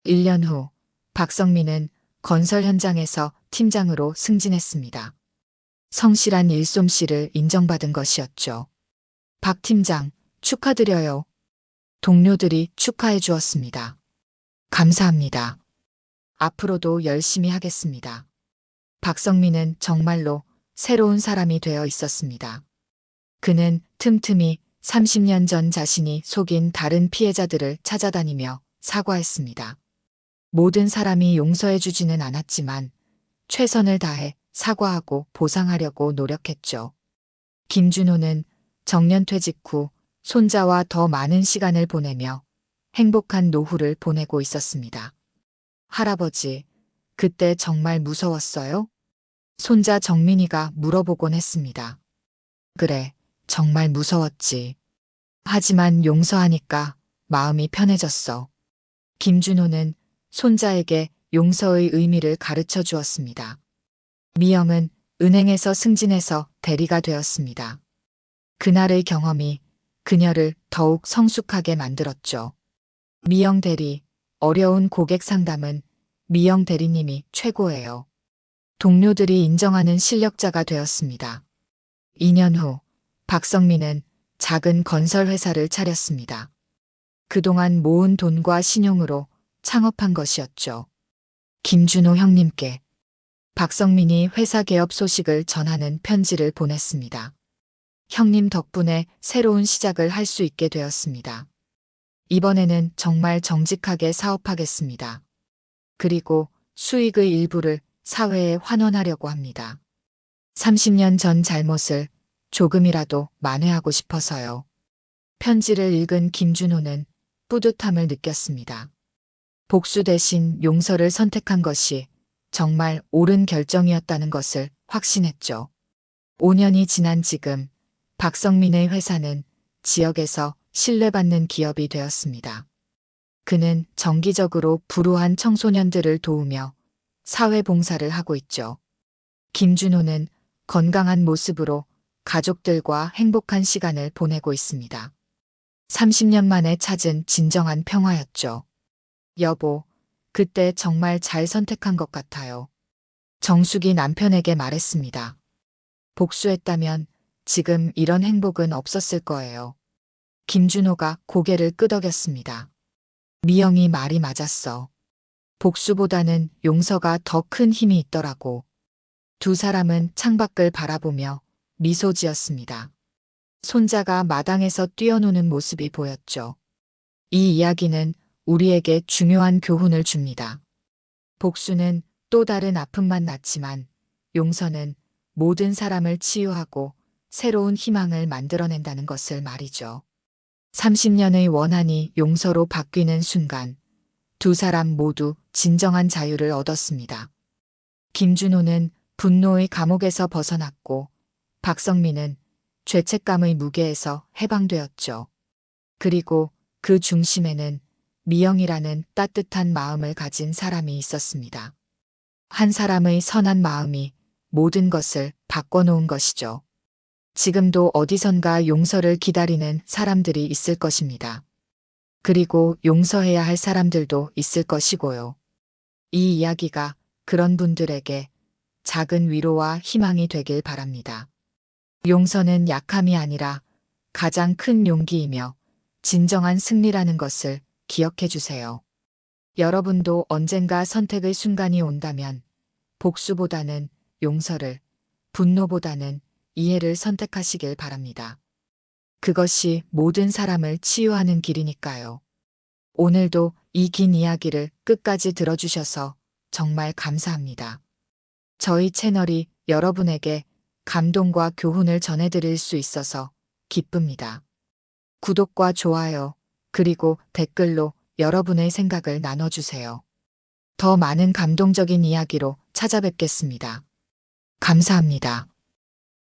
1년 후 박성민은 건설 현장에서 팀장으로 승진했습니다. 성실한 일솜씨를 인정받은 것이었죠. 박 팀장, 축하드려요. 동료들이 축하해 주었습니다. 감사합니다. 앞으로도 열심히 하겠습니다. 박성민은 정말로 새로운 사람이 되어 있었습니다. 그는 틈틈이 30년 전 자신이 속인 다른 피해자들을 찾아다니며 사과했습니다. 모든 사람이 용서해 주지는 않았지만 최선을 다해 사과하고 보상하려고 노력했죠. 김준호는 정년퇴직 후 손자와 더 많은 시간을 보내며 행복한 노후를 보내고 있었습니다. 할아버지, 그때 정말 무서웠어요? 손자 정민이가 물어보곤 했습니다. 그래, 정말 무서웠지. 하지만 용서하니까 마음이 편해졌어. 김준호는 손자에게 용서의 의미를 가르쳐 주었습니다. 미영은 은행에서 승진해서 대리가 되었습니다. 그날의 경험이 그녀를 더욱 성숙하게 만들었죠. 미영 대리, 어려운 고객 상담은 미영 대리님이 최고예요. 동료들이 인정하는 실력자가 되었습니다. 2년 후 박성민은 작은 건설 회사를 차렸습니다. 그동안 모은 돈과 신용으로 창업한 것이었죠. 김준호 형님께 박성민이 회사 개업 소식을 전하는 편지를 보냈습니다. 형님 덕분에 새로운 시작을 할 수 있게 되었습니다. 이번에는 정말 정직하게 사업하겠습니다. 그리고 수익의 일부를 사회에 환원하려고 합니다. 30년 전 잘못을 조금이라도 만회하고 싶어서요. 편지를 읽은 김준호는 뿌듯함을 느꼈습니다. 복수 대신 용서를 선택한 것이 정말 옳은 결정이었다는 것을 확신했죠. 5년이 지난 지금 박성민의 회사는 지역에서 신뢰받는 기업이 되었습니다. 그는 정기적으로 불우한 청소년들을 도우며 사회봉사를 하고 있죠. 김준호는 건강한 모습으로 가족들과 행복한 시간을 보내고 있습니다. 30년 만에 찾은 진정한 평화였죠. 여보, 그때 정말 잘 선택한 것 같아요. 정숙이 남편에게 말했습니다. 복수했다면 지금 이런 행복은 없었을 거예요. 김준호가 고개를 끄덕였습니다. 미영이 말이 맞았어. 복수보다는 용서가 더 큰 힘이 있더라고. 두 사람은 창밖을 바라보며 미소 지었습니다. 손자가 마당에서 뛰어노는 모습이 보였죠. 이 이야기는 우리에게 중요한 교훈을 줍니다. 복수는 또 다른 아픔만 낳지만 용서는 모든 사람을 치유하고 새로운 희망을 만들어낸다는 것을 말이죠. 30년의 원한이 용서로 바뀌는 순간 두 사람 모두 진정한 자유를 얻었습니다. 김준호는 분노의 감옥에서 벗어났고 박성민은 죄책감의 무게에서 해방되었죠. 그리고 그 중심에는 미영이라는 따뜻한 마음을 가진 사람이 있었습니다. 한 사람의 선한 마음이 모든 것을 바꿔놓은 것이죠. 지금도 어디선가 용서를 기다리는 사람들이 있을 것입니다. 그리고 용서해야 할 사람들도 있을 것이고요. 이 이야기가 그런 분들에게 작은 위로와 희망이 되길 바랍니다. 용서는 약함이 아니라 가장 큰 용기이며 진정한 승리라는 것을 기억해 주세요. 여러분도 언젠가 선택의 순간이 온다면 복수보다는 용서를, 분노보다는 이해를 선택하시길 바랍니다. 그것이 모든 사람을 치유하는 길이니까요. 오늘도 이 긴 이야기를 끝까지 들어주셔서 정말 감사합니다. 저희 채널이 여러분에게 감동과 교훈을 전해드릴 수 있어서 기쁩니다. 구독과 좋아요, 그리고 댓글로 여러분의 생각을 나눠주세요. 더 많은 감동적인 이야기로 찾아뵙겠습니다. 감사합니다.